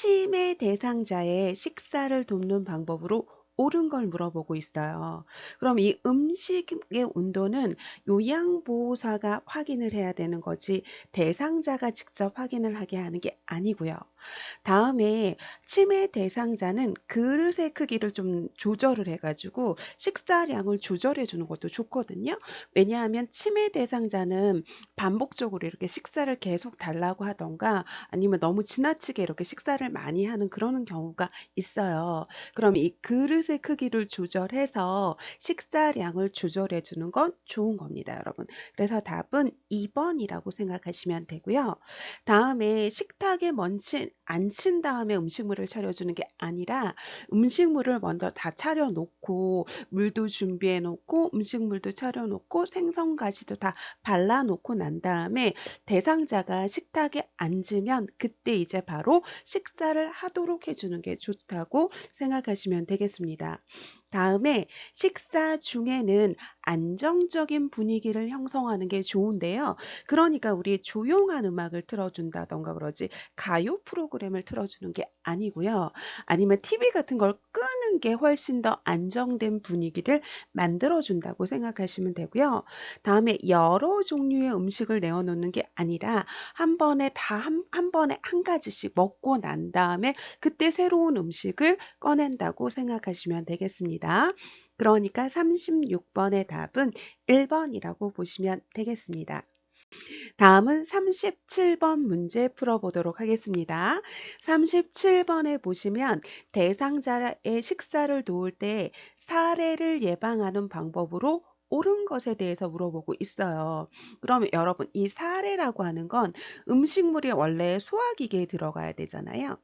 치매 대상자의 식사를 돕는 방법으로 옳은 걸 물어보고 있어요. 그럼 이 음식의 온도는 요양보호사가 확인을 해야 되는 거지 대상자가 직접 확인을 하게 하는 게 아니고요. 다음에 치매 대상자는 그릇의 크기를 좀 조절을 해가지고 식사량을 조절해 주는 것도 좋거든요. 왜냐하면 치매 대상자는 반복적으로 이렇게 식사를 계속 달라고 하던가 아니면 너무 지나치게 이렇게 식사를 많이 하는 그러는 경우가 있어요. 그럼 이 그릇의 크기를 조절해서 식사량을 조절해 주는 건 좋은 겁니다, 여러분. 그래서 답은 2번이라고 생각하시면 되고요. 다음에 식탁에 먼지 안 친 다음에 음식물을 차려주는 게 아니라 음식물을 먼저 다 차려놓고 물도 준비해 놓고 음식물도 차려놓고 생선가시도 다 발라놓고 난 다음에 대상자가 식탁에 앉으면 그때 이제 바로 식사를 하도록 해주는 게 좋다고 생각하시면 되겠습니다. 다음에 식사 중에는 안정적인 분위기를 형성하는 게 좋은데요. 그러니까 우리 조용한 음악을 틀어준다던가 그러지 가요 프로그램을 틀어주는 게 아니고요. 아니면 TV 같은 걸 끄는 게 훨씬 더 안정된 분위기를 만들어준다고 생각하시면 되고요. 다음에 여러 종류의 음식을 내어놓는 게 아니라 한 번에 한 번에 한 가지씩 먹고 난 다음에 그때 새로운 음식을 꺼낸다고 생각하시면 되겠습니다. 그러니까 36번의 답은 1번이라고 보시면 되겠습니다. 다음은 37번 문제 풀어보도록 하겠습니다. 37번에 보시면 대상자의 식사를 도울 때 사례를 예방하는 방법으로 옳은 것에 대해서 물어보고 있어요. 그러면 여러분, 이 사례라고 하는 건 음식물이 원래 소화기계에 들어가야 되잖아요.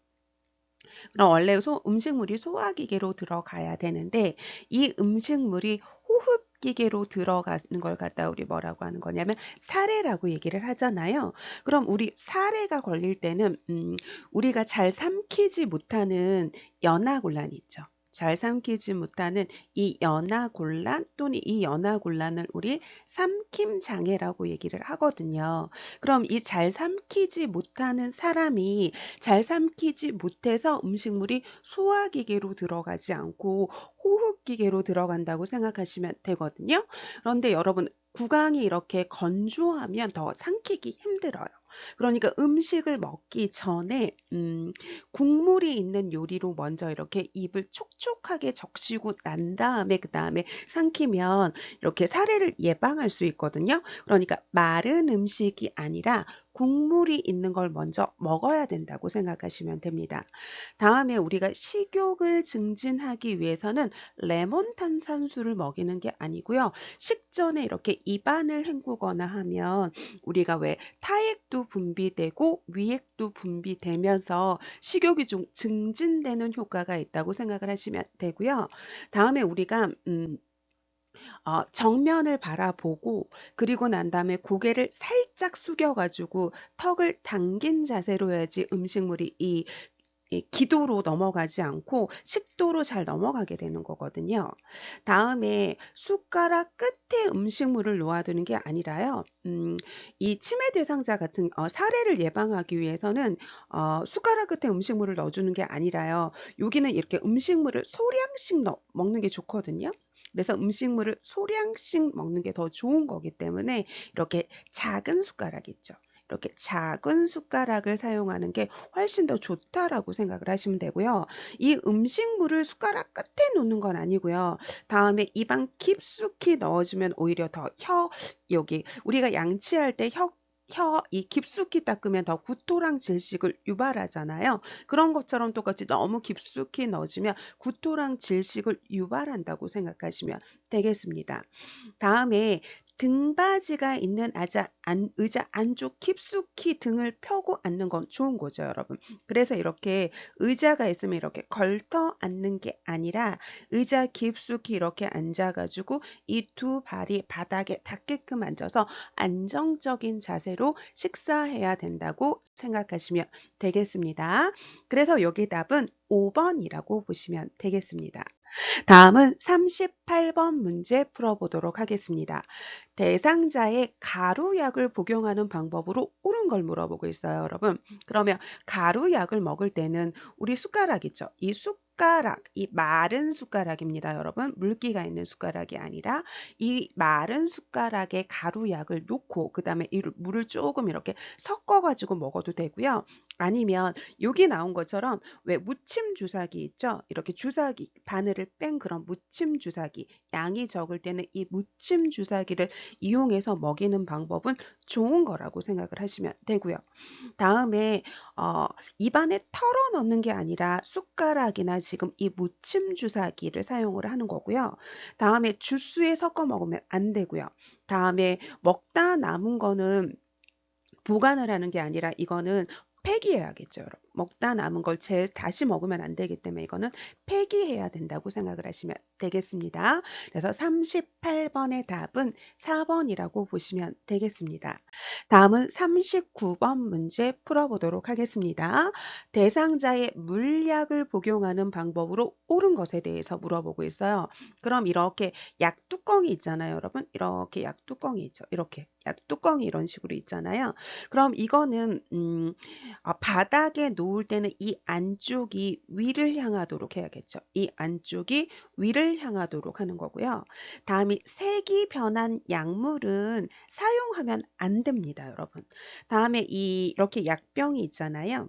그럼 원래 음식물이 소화기계로 들어가야 되는데 이 음식물이 호흡기계로 들어가는 걸 갖다 우리 뭐라고 하는 거냐면 사례라고 얘기를 하잖아요. 그럼 우리 사례가 걸릴 때는 우리가 잘 삼키지 못하는 연하곤란 있죠. 잘 삼키지 못하는 이 연하곤란 또는 이 연하곤란을 우리 삼킴 장애라고 얘기를 하거든요. 그럼 이 잘 삼키지 못하는 사람이 잘 삼키지 못해서 음식물이 소화기계로 들어가지 않고 호흡기계로 들어간다고 생각하시면 되거든요. 그런데 여러분, 구강이 이렇게 건조하면 더 삼키기 힘들어요. 그러니까 음식을 먹기 전에 국물이 있는 요리로 먼저 이렇게 입을 촉촉하게 적시고 난 다음에 그 다음에 삼키면 이렇게 사례를 예방할 수 있거든요. 그러니까 마른 음식이 아니라 국물이 있는 걸 먼저 먹어야 된다고 생각하시면 됩니다. 다음에 우리가 식욕을 증진하기 위해서는 레몬 탄산수를 먹이는 게 아니고요. 식전에 이렇게 입안을 헹구거나 하면 우리가 왜 타액도 분비되고 위액도 분비되면서 식욕이 좀 증진되는 효과가 있다고 생각을 하시면 되고요. 다음에 우리가 정면을 바라보고 그리고 난 다음에 고개를 살짝 숙여가지고 턱을 당긴 자세로 해야지 음식물이 이 기도로 넘어가지 않고 식도로 잘 넘어가게 되는 거거든요. 다음에 숟가락 끝에 음식물을 놓아두는 게 아니라요. 이 치매 대상자 같은 사례를 예방하기 위해서는 숟가락 끝에 음식물을 넣어주는 게 아니라요. 여기는 이렇게 음식물을 소량씩 먹는 게 좋거든요. 그래서 음식물을 소량씩 먹는 게 더 좋은 거기 때문에 이렇게 작은 숟가락 있죠. 이렇게 작은 숟가락을 사용하는 게 훨씬 더 좋다라고 생각을 하시면 되고요. 이 음식물을 숟가락 끝에 놓는 건 아니고요. 다음에 입안 깊숙이 넣어주면 오히려 더 여기 우리가 양치할 때 이 깊숙이 닦으면 더 구토랑 질식을 유발하잖아요. 그런 것처럼 똑같이 너무 깊숙이 넣어주면 구토랑 질식을 유발한다고 생각하시면 되겠습니다. 다음에 등받이가 있는 의자 안쪽 깊숙이 등을 펴고 앉는 건 좋은 거죠, 여러분. 그래서 이렇게 의자가 있으면 이렇게 걸터 앉는 게 아니라 의자 깊숙이 이렇게 앉아가지고 이 두 발이 바닥에 닿게끔 앉아서 안정적인 자세로 식사해야 된다고 생각하시면 되겠습니다. 그래서 여기 답은 5번이라고 보시면 되겠습니다. 다음은 38번 문제 풀어보도록 하겠습니다. 대상자의 가루약을 복용하는 방법으로 옳은 걸 물어보고 있어요, 여러분. 그러면 가루약을 먹을 때는 우리 숟가락 있죠? 이 숟가락, 이 마른 숟가락입니다, 여러분. 물기가 있는 숟가락이 아니라 이 마른 숟가락에 가루약을 놓고 그 다음에 이 물을 조금 이렇게 섞어가지고 먹어도 되고요. 아니면 여기 나온 것처럼 왜 무침 주사기 있죠? 이렇게 주사기, 바늘을 뺀 그런 무침 주사기, 양이 적을 때는 이 무침 주사기를 이용해서 먹이는 방법은 좋은 거라고 생각을 하시면 되고요. 다음에 입안에 털어 넣는 게 아니라 숟가락이나 지금 이 무침 주사기를 사용을 하는 거고요. 다음에 주스에 섞어 먹으면 안 되고요. 다음에 먹다 남은 거는 보관을 하는 게 아니라 이거는 폐기해야겠죠, 여러분. 먹다 남은 걸 다시 먹으면 안 되기 때문에 이거는 폐기해야 된다고 생각을 하시면 되겠습니다. 그래서 38번의 답은 4번이라고 보시면 되겠습니다. 다음은 39번 문제 풀어보도록 하겠습니다. 대상자의 물약을 복용하는 방법으로 옳은 것에 대해서 물어보고 있어요. 그럼 이렇게 약뚜껑이 있잖아요, 여러분. 이렇게 약뚜껑이 있죠. 이렇게 약뚜껑이 이런 식으로 있잖아요. 그럼 이거는 바닥에 놓을 때는 이 안쪽이 위를 향하도록 해야겠죠. 이 안쪽이 위를 향하도록 하는 거고요. 다음이 색이 변한 약물은 사용하면 안 됩니다, 여러분. 다음에 이렇게 약병이 있잖아요.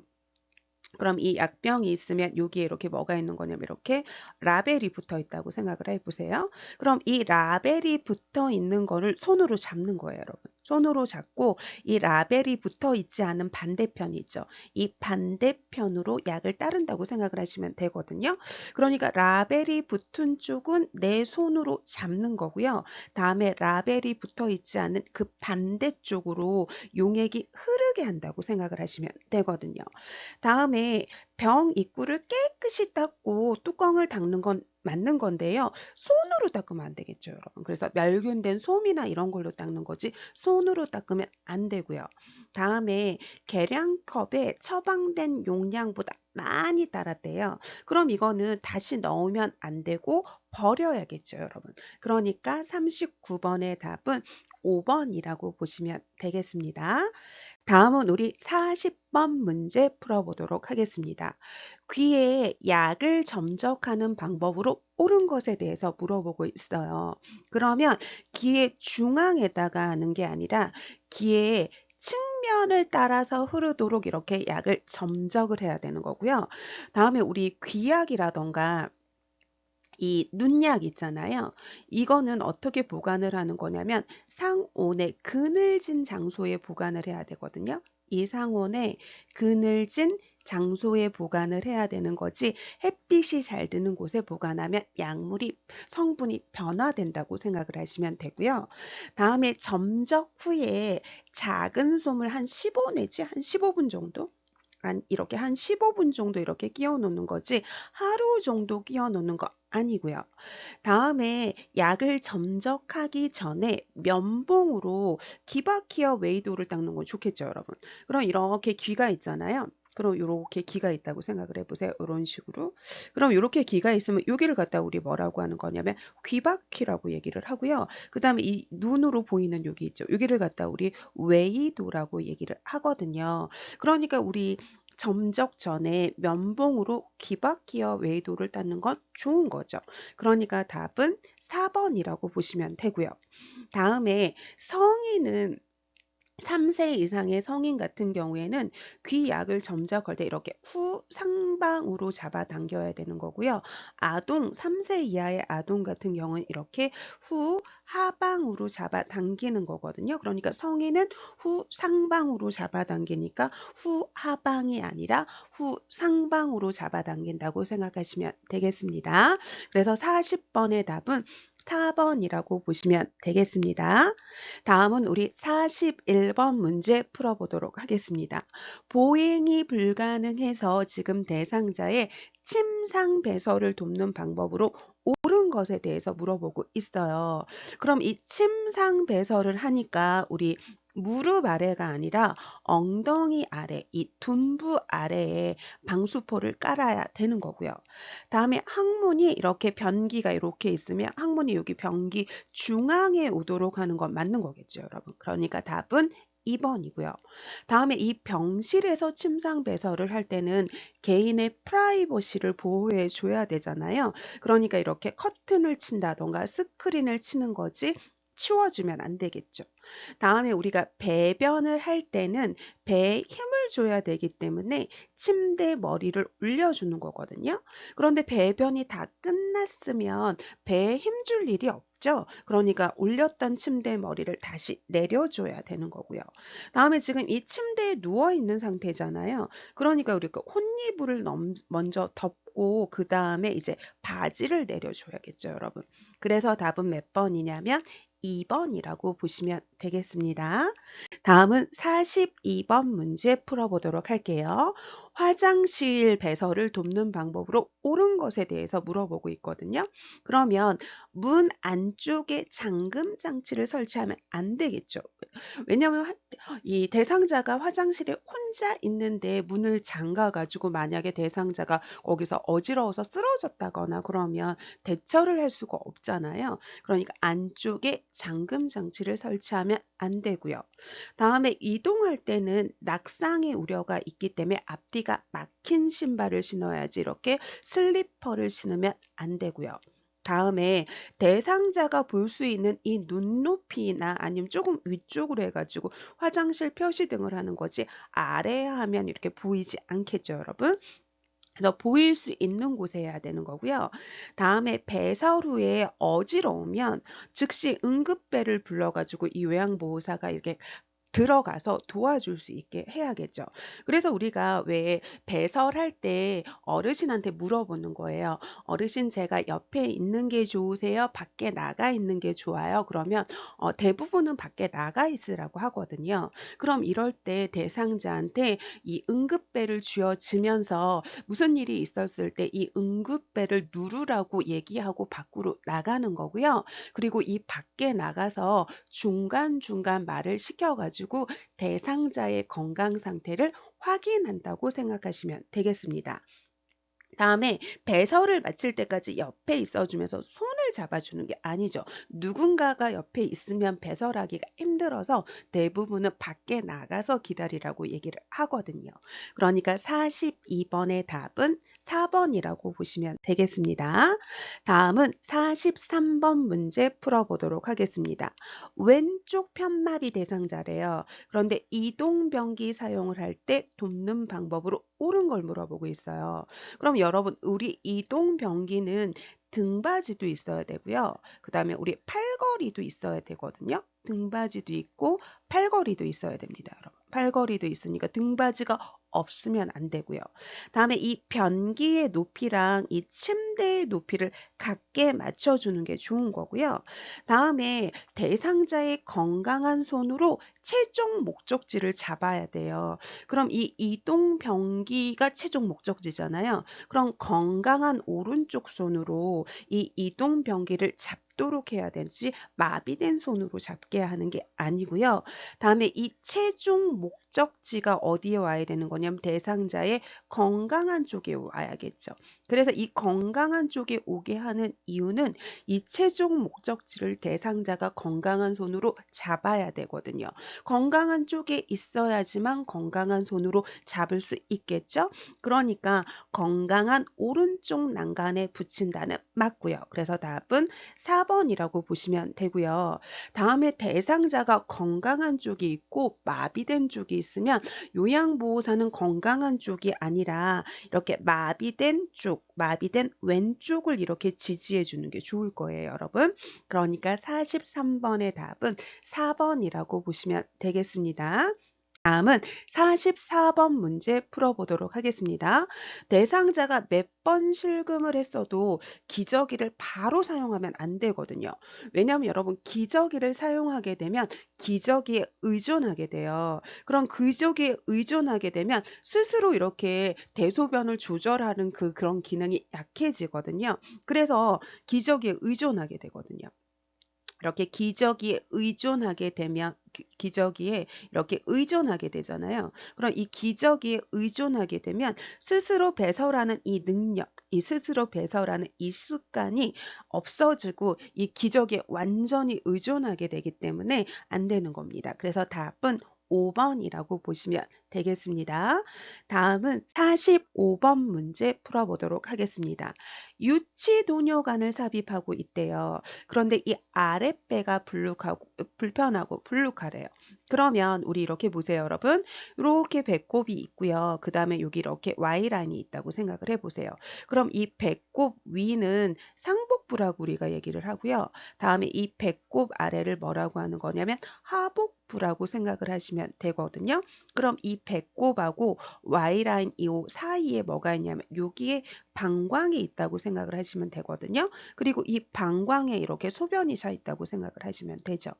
그럼 이 약병이 있으면 여기에 이렇게 뭐가 있는 거냐면 이렇게 라벨이 붙어 있다고 생각을 해보세요. 그럼 이 라벨이 붙어 있는 거를 손으로 잡는 거예요, 여러분. 손으로 잡고 이 라벨이 붙어 있지 않은 반대편이 있죠. 이 반대편으로 약을 따른다고 생각을 하시면 되거든요. 그러니까 라벨이 붙은 쪽은 내 손으로 잡는 거고요. 다음에 라벨이 붙어 있지 않은 그 반대쪽으로 용액이 흐르게 한다고 생각을 하시면 되거든요. 다음에 병 입구를 깨끗이 닦고 뚜껑을 닦는 건 맞는 건데요. 손으로 닦으면 안 되겠죠, 여러분. 그래서 멸균된 솜이나 이런 걸로 닦는 거지 손으로 닦으면 안 되고요. 다음에 계량컵에 처방된 용량보다 많이 따랐대요. 그럼 이거는 다시 넣으면 안 되고 버려야겠죠, 여러분. 그러니까 39번의 답은 5번이라고 보시면 되겠습니다. 다음은 우리 40번 문제 풀어보도록 하겠습니다. 귀에 약을 점적하는 방법으로 옳은 것에 대해서 물어보고 있어요. 그러면 귀의 중앙에다가 하는 게 아니라 귀의 측면을 따라서 흐르도록 이렇게 약을 점적을 해야 되는 거고요. 다음에 우리 귀약이라던가 이 눈약 있잖아요. 이거는 어떻게 보관을 하는 거냐면 상온에 그늘진 장소에 보관을 해야 되거든요. 이 상온에 그늘진 장소에 보관을 해야 되는 거지 햇빛이 잘 드는 곳에 보관하면 약물이 성분이 변화된다고 생각을 하시면 되고요. 다음에 점적 후에 작은 솜을 한 15 내지 한 15분 정도 이렇게 한 15분 정도 이렇게 끼워 놓는 거지 하루 정도 끼워 놓는 거 아니고요. 다음에 약을 점적하기 전에 면봉으로 귀바키어 웨이도를 닦는 건 좋겠죠, 여러분. 그럼 이렇게 귀가 있잖아요. 그럼 이렇게 귀가 있다고 생각을 해보세요. 이런 식으로. 그럼 이렇게 귀가 있으면 여기를 갖다 우리 뭐라고 하는 거냐면 귀바퀴라고 얘기를 하고요. 그 다음에 이 눈으로 보이는 여기 있죠. 여기를 갖다 우리 웨이도라고 얘기를 하거든요. 그러니까 우리 점적 전에 면봉으로 귀바키어 웨이도를 닦는 건 좋은 거죠. 그러니까 답은 4번이라고 보시면 되고요. 다음에 성인은 3세 이상의 성인 같은 경우에는 귀약을 점적할 때 이렇게 후상방으로 잡아당겨야 되는 거고요. 아동, 3세 이하의 아동 같은 경우는 이렇게 후하방으로 잡아당기는 거거든요. 그러니까 성인은 후상방으로 잡아당기니까 후하방이 아니라 후상방으로 잡아당긴다고 생각하시면 되겠습니다. 그래서 40번의 답은 4번이라고 보시면 되겠습니다. 다음은 우리 41번 문제 풀어보도록 하겠습니다. 보행이 불가능해서 지금 대상자의 침상 배설을 돕는 방법으로 옳은 것에 대해서 물어보고 있어요. 그럼 이 침상 배설을 하니까 우리 무릎 아래가 아니라 엉덩이 아래, 이 둔부 아래에 방수포를 깔아야 되는 거고요. 다음에 항문이 이렇게 변기가 이렇게 있으면 항문이 여기 변기 중앙에 오도록 하는 건 맞는 거겠죠, 여러분. 그러니까 답은 2번이고요. 다음에 이 병실에서 침상 배설을 할 때는 개인의 프라이버시를 보호해 줘야 되잖아요. 그러니까 이렇게 커튼을 친다던가 스크린을 치는 거지 치워주면 안 되겠죠. 다음에 우리가 배변을 할 때는 배에 힘을 줘야 되기 때문에 침대 머리를 올려주는 거거든요. 그런데 배변이 다 끝났으면 배에 힘 줄 일이 없죠. 그러니까 올렸던 침대 머리를 다시 내려줘야 되는 거고요. 다음에 지금 이 침대에 누워 있는 상태잖아요. 그러니까 우리가 혼이불을 먼저 덮고 그 다음에 이제 바지를 내려줘야겠죠, 여러분. 그래서 답은 몇 번이냐면 2번이라고 보시면 되겠습니다. 다음은 42번 문제 풀어보도록 할게요. 화장실 배설을 돕는 방법으로 옳은 것에 대해서 물어보고 있거든요. 그러면 문 안쪽에 잠금 장치를 설치하면 안 되겠죠. 왜냐하면 이 대상자가 화장실에 혼자 있는데 문을 잠가 가지고 만약에 대상자가 거기서 어지러워서 쓰러졌다거나 그러면 대처를 할 수가 없잖아요. 그러니까 안쪽에 잠금 장치를 설치하면 안 되고요. 다음에 이동할 때는 낙상의 우려가 있기 때문에 앞뒤가 막힌 신발을 신어야지 이렇게 슬리퍼를 신으면 안 되고요. 다음에 대상자가 볼 수 있는 이 눈높이나 아니면 조금 위쪽으로 해가지고 화장실 표시등을 하는 거지 아래에 하면 이렇게 보이지 않겠죠, 여러분? 그래서 보일 수 있는 곳에 해야 되는 거고요. 다음에 배설 후에 어지러우면 즉시 응급배를 불러가지고 이 요양보호사가 이렇게 들어가서 도와줄 수 있게 해야겠죠. 그래서 우리가 왜 배설할 때 어르신한테 물어보는 거예요. 어르신 제가 옆에 있는 게 좋으세요? 밖에 나가 있는 게 좋아요? 그러면 대부분은 밖에 나가 있으라고 하거든요. 그럼 이럴 때 대상자한테 이 응급배를 쥐어지면서 무슨 일이 있었을 때 이 응급배를 누르라고 얘기하고 밖으로 나가는 거고요. 그리고 이 밖에 나가서 중간중간 말을 시켜가지고 대상자의 건강 상태를 확인한다고 생각하시면 되겠습니다. 다음에 배설을 마칠 때까지 옆에 있어주면서 손을 잡아주는 게 아니죠. 누군가가 옆에 있으면 배설하기가 힘들어서 대부분은 밖에 나가서 기다리라고 얘기를 하거든요. 그러니까 42번의 답은 4번이라고 보시면 되겠습니다. 다음은 43번 문제 풀어보도록 하겠습니다. 왼쪽 편마비 대상자래요. 그런데 이동변기 사용을 할 때 돕는 방법으로 옳은 걸 물어보고 있어요. 그럼 여러분 우리 이동 변기는 등받이도 있어야 되고요. 그 다음에 우리 팔걸이도 있어야 되거든요. 등받이도 있고 팔걸이도 있어야 됩니다, 여러분. 팔걸이도 있으니까 등받이가 없으면 안 되고요. 다음에 이 변기의 높이랑 이 침대의 높이를 같게 맞춰주는 게 좋은 거고요. 다음에 대상자의 건강한 손으로 최종 목적지를 잡아야 돼요. 그럼 이 이동 변기가 최종 목적지잖아요. 그럼 건강한 오른쪽 손으로 이 이동 변기를 잡도록 해야 되지 마비된 손으로 잡게 하는 게 아니고요. 다음에 이 최종 목적지가 어디에 와야 되는 거냐면 대상자의 건강한 쪽에 와야겠죠. 그래서 이 건강한 쪽에 오게 하는 이유는 이 최종 목적지를 대상자가 건강한 손으로 잡아야 되거든요. 건강한 쪽에 있어야지만 건강한 손으로 잡을 수 있겠죠. 그러니까 건강한 오른쪽 난간에 붙인다는 맞고요. 그래서 답은 4번이라고 보시면 되고요. 다음에 대상자가 건강한 쪽이 있고 마비된 쪽이 있으면 요양보호사는 건강한 쪽이 아니라 이렇게 마비된 쪽, 마비된 왼쪽을 이렇게 지지해 주는 게 좋을 거예요, 여러분. 그러니까 43번의 답은 4번이라고 보시면 되겠습니다. 다음은 44번 문제 풀어보도록 하겠습니다. 대상자가 몇 번 실금을 했어도 기저귀를 바로 사용하면 안 되거든요. 왜냐하면 여러분 기저귀를 사용하게 되면 기저귀에 의존하게 돼요. 그럼 기저귀에 의존하게 되면 스스로 이렇게 대소변을 조절하는 그런 기능이 약해지거든요. 그래서 기저귀에 의존하게 되거든요. 이렇게 기저귀에 의존하게 기저귀에 이렇게 의존하게 되잖아요. 그럼 이 기저귀에 의존하게 되면 스스로 배설하는 이 능력, 이 스스로 배설하는 이 습관이 없어지고 이 기저귀에 완전히 의존하게 되기 때문에 안 되는 겁니다. 그래서 답은 5번이라고 보시면 되겠습니다. 다음은 45번 문제 풀어보도록 하겠습니다. 유치도뇨관을 삽입하고 있대요. 그런데 이 아랫배가 불편하고 불룩하래요. 그러면 우리 이렇게 보세요, 여러분. 이렇게 배꼽이 있고요. 그 다음에 여기 이렇게 Y라인이 있다고 생각을 해보세요. 그럼 이 배꼽 위는 상복부라고 우리가 얘기를 하고요. 다음에 이 배꼽 아래를 뭐라고 하는 거냐면 하복부라고 생각을 하시면 되거든요. 그럼 이 배꼽하고 Y라인 이 사이에 뭐가 있냐면 여기에 방광이 있다고 생각을 하시면 되거든요. 그리고 이 방광에 이렇게 소변이 차 있다고 생각을 하시면 되죠.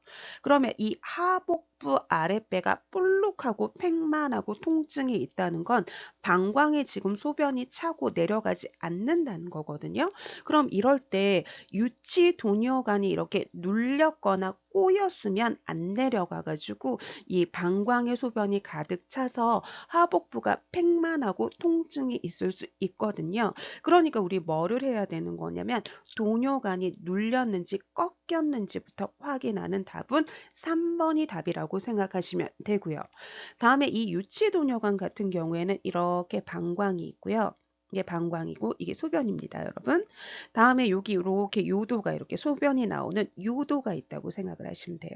그러면 이 하복부 아랫배가 볼록하고 팽만하고 통증이 있다는 건 방광에 지금 소변이 차고 내려가지 않는다는 거거든요. 그럼 이럴 때 유치도뇨관이 이렇게 눌렸거나 꼬였으면 안 내려가가지고 이 방광의 소변이 가득 차서 하복부가 팽만하고 통증이 있을 수 있거든요. 그러니까 우리 뭐를 해야 되는 거냐면 도뇨관이 눌렸는지 꺾였는지부터 확인하는 답은 3번이 답이라고 생각하시면 되고요. 다음에 이 유치도뇨관 같은 경우에는 이렇게 방광이 있고요. 이게 방광이고 이게 소변입니다, 여러분. 다음에 여기 이렇게 요도가 이렇게 소변이 나오는 요도가 있다고 생각을 하시면 돼요.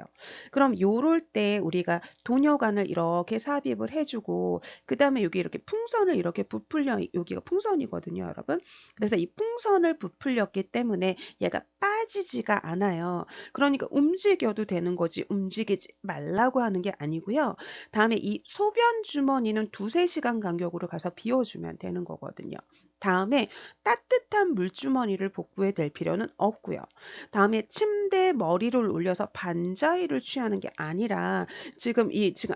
그럼 요럴 때 우리가 도뇨관을 이렇게 삽입을 해주고 그 다음에 여기 이렇게 풍선을 이렇게 부풀려 여기가 풍선이거든요, 여러분. 그래서 이 풍선을 부풀렸기 때문에 얘가 빠지지가 않아요. 그러니까 움직여도 되는 거지 움직이지 말라고 하는 게 아니고요. 다음에 이 소변 주머니는 2~3시간 간격으로 가서 비워주면 되는 거거든요. 다음에 따뜻한 물주머니를 복구해 댈 필요는 없고요. 다음에 침대에 머리를 올려서 반자위를 취하는 게 아니라 지금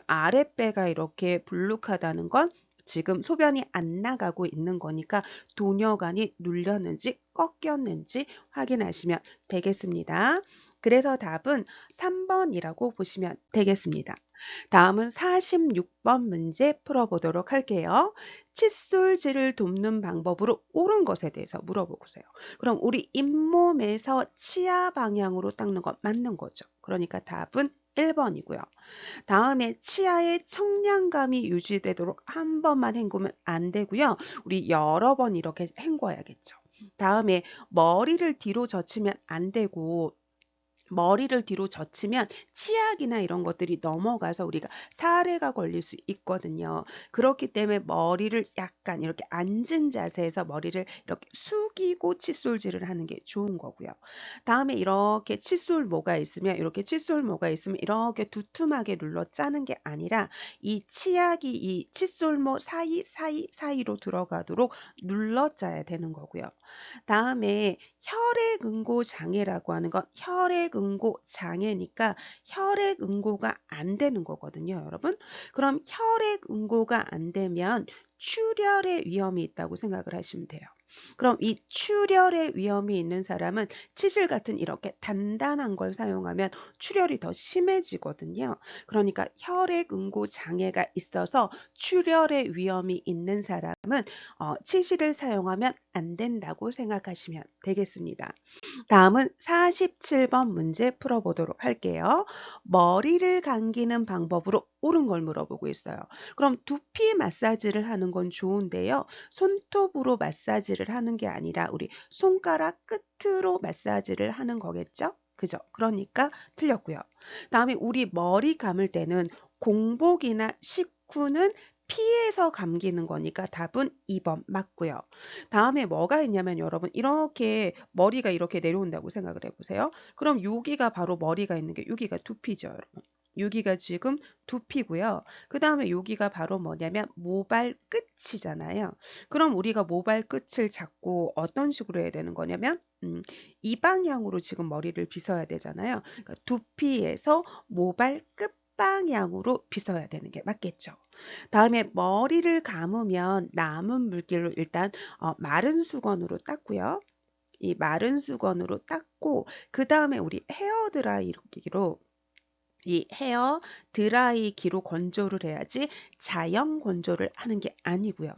아랫배가 이렇게 불룩하다는 건 지금 소변이 안 나가고 있는 거니까 도뇨관이 눌렸는지 꺾였는지 확인하시면 되겠습니다. 그래서 답은 3번이라고 보시면 되겠습니다. 다음은 46번 문제 풀어보도록 할게요. 칫솔질을 돕는 방법으로 옳은 것에 대해서 물어보세요. 그럼 우리 잇몸에서 치아 방향으로 닦는 건 맞는 거죠. 그러니까 답은 1번이고요. 다음에 치아의 청량감이 유지되도록 한 번만 헹구면 안 되고요. 우리 여러 번 이렇게 헹궈야겠죠. 다음에 머리를 뒤로 젖히면 안 되고 머리를 뒤로 젖히면 치약이나 이런 것들이 넘어가서 우리가 사례가 걸릴 수 있거든요. 그렇기 때문에 머리를 약간 이렇게 앉은 자세에서 머리를 이렇게 숙이고 칫솔질을 하는 게 좋은 거고요. 다음에 이렇게 칫솔모가 있으면 이렇게 두툼하게 눌러 짜는 게 아니라 이 치약이 이 칫솔모 사이로 들어가도록 눌러 짜야 되는 거고요. 다음에 혈액응고 장애라고 하는 건 혈액응고 장애니까 혈액응고가 안 되는 거거든요, 여러분. 그럼 혈액응고가 안 되면 출혈의 위험이 있다고 생각을 하시면 돼요. 그럼 이 출혈의 위험이 있는 사람은 치실 같은 이렇게 단단한 걸 사용하면 출혈이 더 심해지거든요. 그러니까 혈액응고 장애가 있어서 출혈의 위험이 있는 사람은 치실을 사용하면 안 된다고 생각하시면 되겠습니다. 다음은 47번 문제 풀어보도록 할게요. 머리를 감기는 방법으로 옳은 걸 물어보고 있어요. 그럼 두피 마사지를 하는 건 좋은데요. 손톱으로 마사지를 하는 게 아니라 우리 손가락 끝으로 마사지를 하는 거겠죠? 그죠? 그러니까 틀렸고요. 다음에 우리 머리 감을 때는 공복이나 식후는 피해서 감기는 거니까 답은 2번 맞고요. 다음에 뭐가 있냐면 여러분 이렇게 머리가 이렇게 내려온다고 생각을 해보세요. 그럼 여기가 바로 머리가 있는 게 여기가 두피죠, 여러분. 여기가 지금 두피고요. 그 다음에 여기가 바로 뭐냐면 모발 끝이잖아요. 그럼 우리가 모발 끝을 잡고 어떤 식으로 해야 되는 거냐면 이 방향으로 지금 머리를 빗어야 되잖아요. 그러니까 두피에서 모발 끝 방향으로 빗어야 되는 게 맞겠죠. 다음에 머리를 감으면 남은 물기로 일단 마른 수건으로 닦고요. 이 마른 수건으로 닦고 그 다음에 우리 헤어드라이기로 이 헤어 드라이기로 건조를 해야지 자연 건조를 하는 게 아니고요.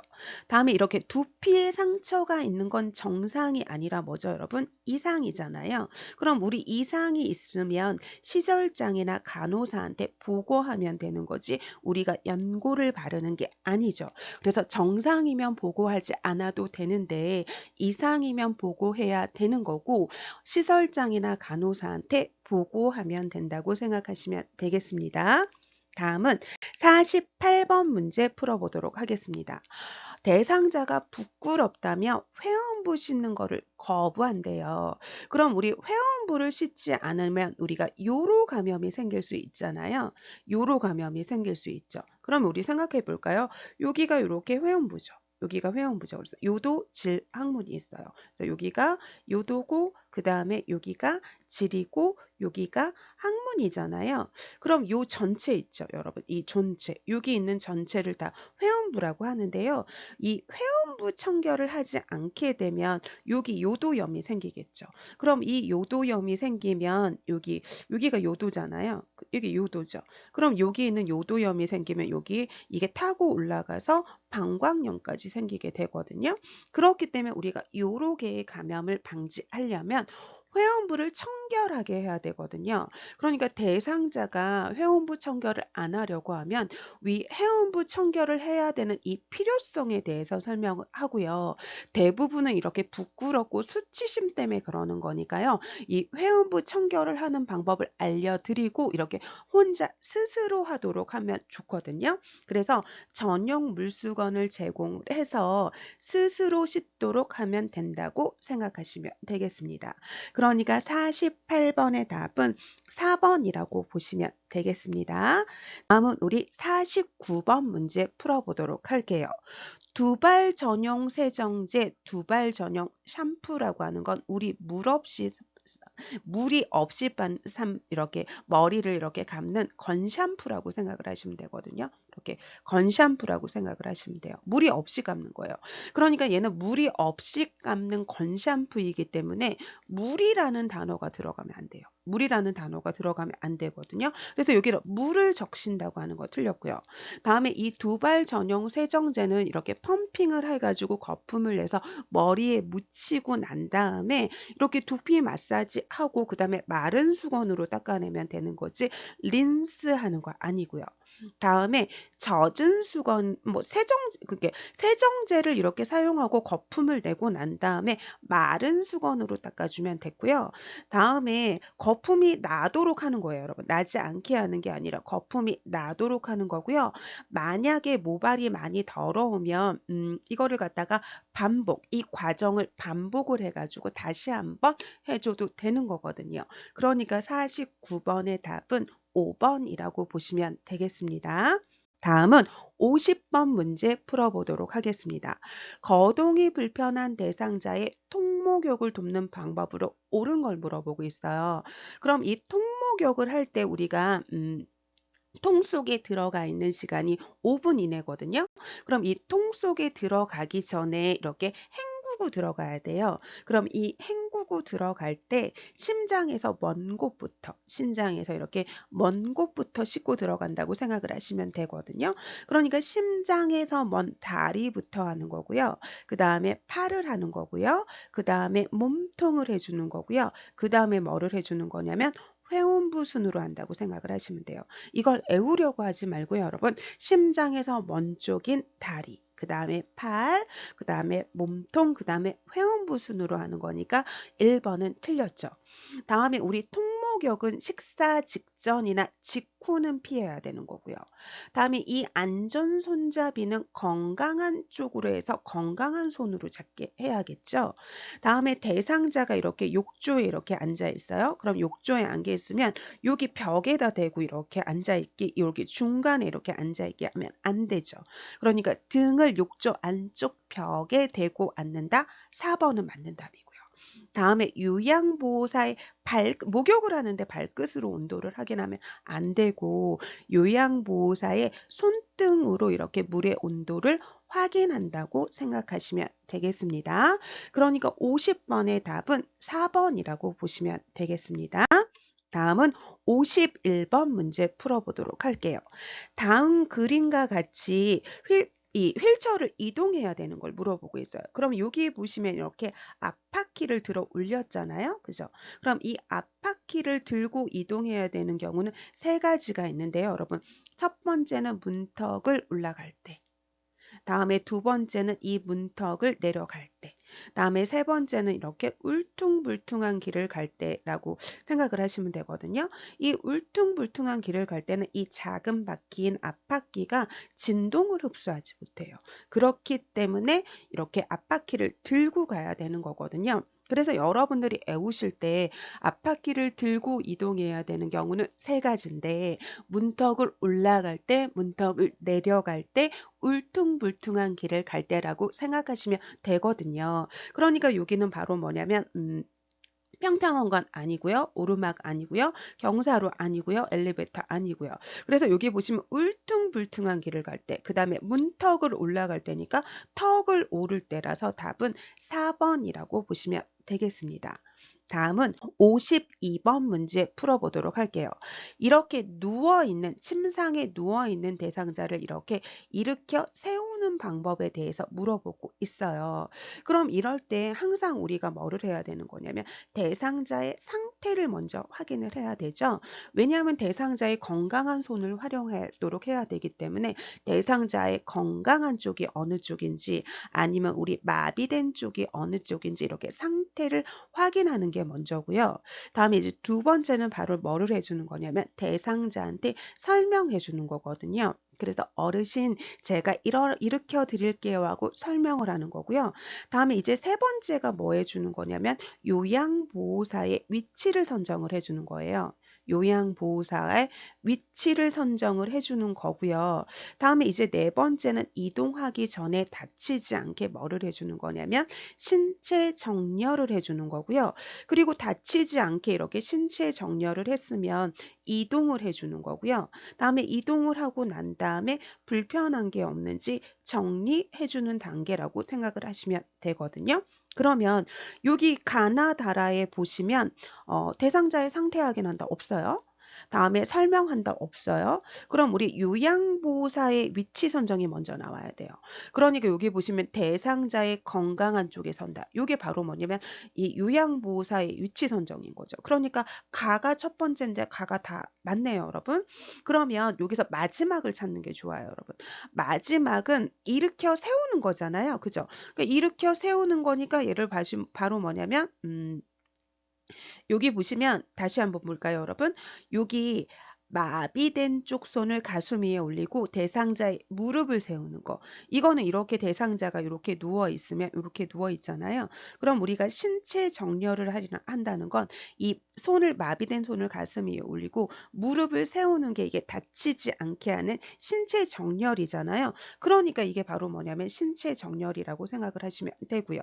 다음에 이렇게 두피에 상처가 있는 건 정상이 아니라 뭐죠, 여러분? 이상이잖아요. 그럼 우리 이상이 있으면 시설장애나 간호사한테 보고하면 되는 거지 우리가 연고를 바르는 게 아니죠. 그래서 정상이면 보고하지 않아도 되는데 이상이면 보고해야 되는 거고 시설장애나 간호사한테 보고하면 된다고 생각하시면 되겠습니다. 다음은 48번 문제 풀어보도록 하겠습니다. 대상자가 부끄럽다며 회원부 씻는 거를 거부한대요. 그럼 우리 회원부를 씻지 않으면 우리가 요로 감염이 생길 수 있잖아요. 요로 감염이 생길 수 있죠. 그럼 우리 생각해 볼까요? 여기가 이렇게 회원부죠. 여기가 회원부죠. 그래서 요도 질 항문이 있어요. 그래서 여기가 요도고 그 다음에 여기가 질이고 여기가 항문이잖아요. 그럼 요 전체 있죠, 여러분. 이 전체, 여기 있는 전체를 다 회원부라고 하는데요. 이 회원부 청결을 하지 않게 되면 여기 요도염이 생기겠죠. 그럼 이 요도염이 생기면 여기가 요도잖아요. 여기 요도죠. 그럼 여기 있는 요도염이 생기면 여기 이게 타고 올라가서 방광염까지 생기게 되거든요. 그렇기 때문에 우리가 요로 개의 감염을 방지하려면 회원부를 청결하게 해야 되거든요. 그러니까 대상자가 회원부 청결을 안 하려고 하면 위 회원부 청결을 해야 되는 이 필요성에 대해서 설명을 하고요. 대부분은 이렇게 부끄럽고 수치심 때문에 그러는 거니까요. 이 회원부 청결을 하는 방법을 알려드리고 이렇게 혼자 스스로 하도록 하면 좋거든요. 그래서 전용 물수건을 제공해서 스스로 씻도록 하면 된다고 생각하시면 되겠습니다. 그러니까 48번의 답은 4번이라고 보시면 되겠습니다. 다음은 우리 49번 문제 풀어보도록 할게요. 두발 전용 세정제, 두발 전용 샴푸라고 하는 건 우리 물이 없이 이렇게 머리를 이렇게 감는 건샴푸라고 생각을 하시면 되거든요. 이렇게 건샴푸라고 생각을 하시면 돼요. 물이 없이 감는 거예요. 그러니까 얘는 물이 없이 감는 건샴푸이기 때문에 물이라는 단어가 들어가면 안 돼요. 물이라는 단어가 들어가면 안 되거든요. 그래서 여기를 물을 적신다고 하는 거 틀렸고요. 다음에 이 두발 전용 세정제는 이렇게 펌핑을 해가지고 거품을 내서 머리에 묻히고 난 다음에 이렇게 두피 마사지하고 그 다음에 마른 수건으로 닦아내면 되는 거지 린스하는 거 아니고요. 다음에 젖은 수건, 그게 세정제를 이렇게 사용하고 거품을 내고 난 다음에 마른 수건으로 닦아주면 됐고요. 다음에 거품이 나도록 하는 거예요, 여러분. 나지 않게 하는 게 아니라 거품이 나도록 하는 거고요. 만약에 모발이 많이 더러우면 이거를 갖다가 이 과정을 반복을 해가지고 다시 한번 해줘도 되는 거거든요. 그러니까 49번의 답은 5번이라고 보시면 되겠습니다. 다음은 50번 문제 풀어보도록 하겠습니다. 거동이 불편한 대상자의 통목욕을 돕는 방법으로 옳은 걸 물어보고 있어요. 그럼 이 통목욕을 할 때 우리가 통 속에 들어가 있는 시간이 5분 이내거든요. 그럼 이 통 속에 들어가기 전에 이렇게 헹구고 들어가야 돼요. 그럼 이 헹구고 들어갈 때 심장에서 이렇게 먼 곳부터 씻고 들어간다고 생각을 하시면 되거든요. 그러니까 심장에서 먼 다리부터 하는 거고요. 그 다음에 팔을 하는 거고요. 그 다음에 몸통을 해주는 거고요. 그 다음에 뭐를 해주는 거냐면 회원부 순으로 한다고 생각을 하시면 돼요. 이걸 애우려고 하지 말고요, 여러분. 심장에서 먼 쪽인 다리, 그 다음에 팔, 그 다음에 몸통, 그 다음에 회원부 순으로 하는 거니까 1번은 틀렸죠. 다음에 우리 통목욕은 식사 직전이나 직후는 피해야 되는 거고요. 다음에 이 안전 손잡이는 건강한 쪽으로 해서 건강한 손으로 잡게 해야겠죠. 다음에 대상자가 이렇게 욕조에 이렇게 앉아 있어요. 그럼 욕조에 앉아 있으면 여기 벽에다 대고 이렇게 앉아 있기, 여기 중간에 이렇게 앉아 있게 하면 안 되죠. 그러니까 등을 욕조 안쪽 벽에 대고 앉는다. 4번은 맞는 답이고요. 다음에 요양보호사의 목욕을 하는데 발끝으로 온도를 확인하면 안 되고 요양보호사의 손등으로 이렇게 물의 온도를 확인한다고 생각하시면 되겠습니다. 그러니까 50번의 답은 4번이라고 보시면 되겠습니다. 다음은 51번 문제 풀어보도록 할게요. 다음 그림과 같이 이 휠체어를 이동해야 되는 걸 물어보고 있어요. 그럼 여기 보시면 이렇게 앞바퀴를 들어 올렸잖아요. 그죠? 그럼 이 앞바퀴를 들고 이동해야 되는 경우는 세 가지가 있는데요. 여러분, 첫 번째는 문턱을 올라갈 때. 다음에 두 번째는 이 문턱을 내려갈 때, 다음에 세 번째는 이렇게 울퉁불퉁한 길을 갈 때라고 생각을 하시면 되거든요. 이 울퉁불퉁한 길을 갈 때는 이 작은 바퀴인 앞바퀴가 진동을 흡수하지 못해요. 그렇기 때문에 이렇게 앞바퀴를 들고 가야 되는 거거든요. 그래서 여러분들이 외우실 때 앞바퀴를 들고 이동해야 되는 경우는 세 가지인데, 문턱을 올라갈 때, 문턱을 내려갈 때, 울퉁불퉁한 길을 갈 때라고 생각하시면 되거든요. 그러니까 여기는 바로 뭐냐면 평평한 건 아니고요. 오르막 아니고요. 경사로 아니고요. 엘리베이터 아니고요. 그래서 여기 보시면 울퉁불퉁한 길을 갈 때, 그 다음에 문턱을 올라갈 때니까 턱을 오를 때라서 답은 4번이라고 보시면 되겠습니다. 다음은 52번 문제 풀어보도록 할게요. 이렇게 누워있는, 침상에 누워있는 대상자를 이렇게 일으켜 세우는 방법에 대해서 물어보고 있어요. 그럼 이럴 때 항상 우리가 뭐를 해야 되는 거냐면 대상자의 상태를 먼저 확인을 해야 되죠. 왜냐하면 대상자의 건강한 손을 활용하도록 해야 되기 때문에 대상자의 건강한 쪽이 어느 쪽인지 아니면 우리 마비된 쪽이 어느 쪽인지 이렇게 상태를 확인하는 게 먼저고요. 다음에 이제 두 번째는 바로 뭐를 해주는 거냐면 대상자한테 설명해 주는 거거든요. 그래서 어르신 제가 일으켜 드릴게요 하고 설명을 하는 거고요. 다음에 이제 세 번째가 뭐 해주는 거냐면 요양보호사의 위치를 선정을 해주는 거예요. 요양보호사의 위치를 선정을 해주는 거고요. 다음에 이제 네 번째는 이동하기 전에 다치지 않게 뭐를 해주는 거냐면 신체 정렬을 해주는 거고요. 그리고 다치지 않게 이렇게 신체 정렬을 했으면 이동을 해주는 거고요. 다음에 이동을 하고 난 다음에 불편한 게 없는지 정리해주는 단계라고 생각을 하시면 되거든요. 그러면 여기 가나다라에 보시면 대상자의 상태 확인한다 없어요. 다음에 설명한다 없어요. 그럼 우리 요양보호사의 위치 선정이 먼저 나와야 돼요. 그러니까 여기 보시면 대상자의 건강한 쪽에 선다. 이게 바로 뭐냐면 이 요양보호사의 위치 선정인 거죠. 그러니까 가가 첫 번째인데 가가 다 맞네요, 여러분. 그러면 여기서 마지막을 찾는 게 좋아요, 여러분. 마지막은 일으켜 세우는 거잖아요. 그죠? 그러니까 일으켜 세우는 거니까 얘를 바로 뭐냐면 여기 보시면 다시 한번 볼까요, 여러분? 여기 마비된 쪽 손을 가슴 위에 올리고 대상자의 무릎을 세우는 거. 이거는 이렇게 대상자가 이렇게 누워 있으면 이렇게 누워 있잖아요. 그럼 우리가 신체 정렬을 한다는 건 이 손을 마비된 손을 가슴 위에 올리고 무릎을 세우는 게 이게 다치지 않게 하는 신체 정렬이잖아요. 그러니까 이게 바로 뭐냐면 신체 정렬이라고 생각을 하시면 되고요.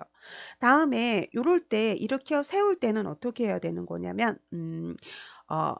다음에 요럴 때 일으켜 세울 때는 어떻게 해야 되는 거냐면 어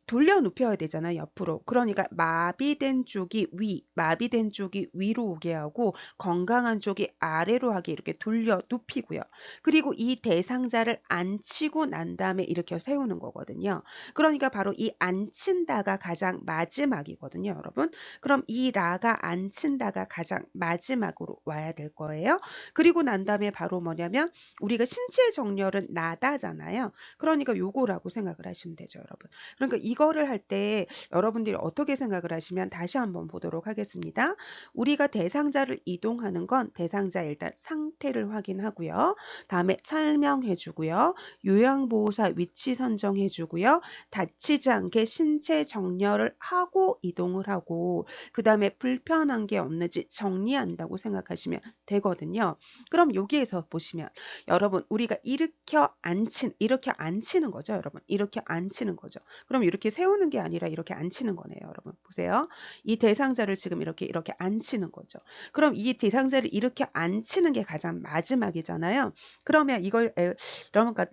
돌려 눕혀야 되잖아요, 옆으로. 그러니까 마비된 쪽이 마비된 쪽이 위로 오게 하고 건강한 쪽이 아래로 하게 이렇게 돌려 눕히고요. 그리고 이 대상자를 앉히고 난 다음에 일으켜 세우는 거거든요. 그러니까 바로 이 앉힌다가 가장 마지막이거든요, 여러분. 그럼 이 라가 앉힌다가 가장 마지막으로 와야 될 거예요. 그리고 난 다음에 바로 뭐냐면 우리가 신체 정렬은 나다잖아요. 그러니까 요거라고 생각을 하시면 되죠, 여러분. 그러니까 이거를 할 때 여러분들이 어떻게 생각을 하시면 다시 한번 보도록 하겠습니다. 우리가 대상자를 이동하는 건 대상자 일단 상태를 확인하고요. 다음에 설명해 주고요. 요양보호사 위치 선정해 주고요. 다치지 않게 신체 정렬을 하고 이동을 하고 그 다음에 불편한 게 없는지 정리한다고 생각하시면 되거든요. 그럼 여기에서 보시면 여러분 우리가 이렇게 앉히는 거죠, 여러분. 이렇게 앉히는 거죠. 그럼 이렇게 세우는 게 아니라 이렇게 앉히는 거네요, 여러분. 보세요. 이 대상자를 지금 이렇게 앉히는 거죠. 그럼 이 대상자를 이렇게 앉히는 게 가장 마지막이잖아요. 그러면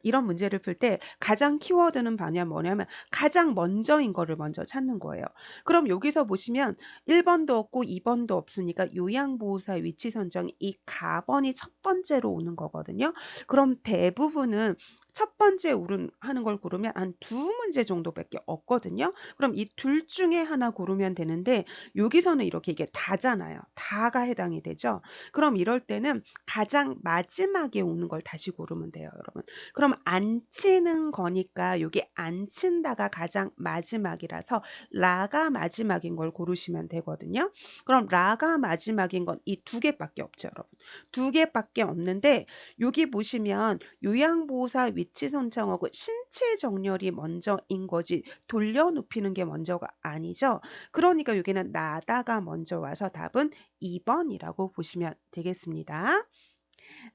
이런 문제를 풀 때 가장 키워드는 뭐냐면 가장 먼저인 거를 먼저 찾는 거예요. 그럼 여기서 보시면 1번도 없고 2번도 없으니까 요양보호사 위치 선정이 이 가번이 첫 번째로 오는 거거든요. 그럼 대부분은 첫 번째 하는 걸 고르면 한 두 문제 정도밖에 없거든요. 그럼 이 둘 중에 하나 고르면 되는데 여기서는 이렇게 이게 다잖아요. 다가 해당이 되죠. 그럼 이럴 때는 가장 마지막에 오는 걸 다시 고르면 돼요, 여러분. 그럼 안 치는 거니까 여기 안 친다가 가장 마지막이라서 라가 마지막인 걸 고르시면 되거든요. 그럼 라가 마지막인 건 이 두 개밖에 없죠, 여러분. 두 개밖에 없는데 여기 보시면 요양보호사 위치 선정하고 신체 정렬이 먼저인 거지 돌려눕히는 게 먼저가 아니죠. 그러니까 여기는 나다가 먼저 와서 답은 2번이라고 보시면 되겠습니다.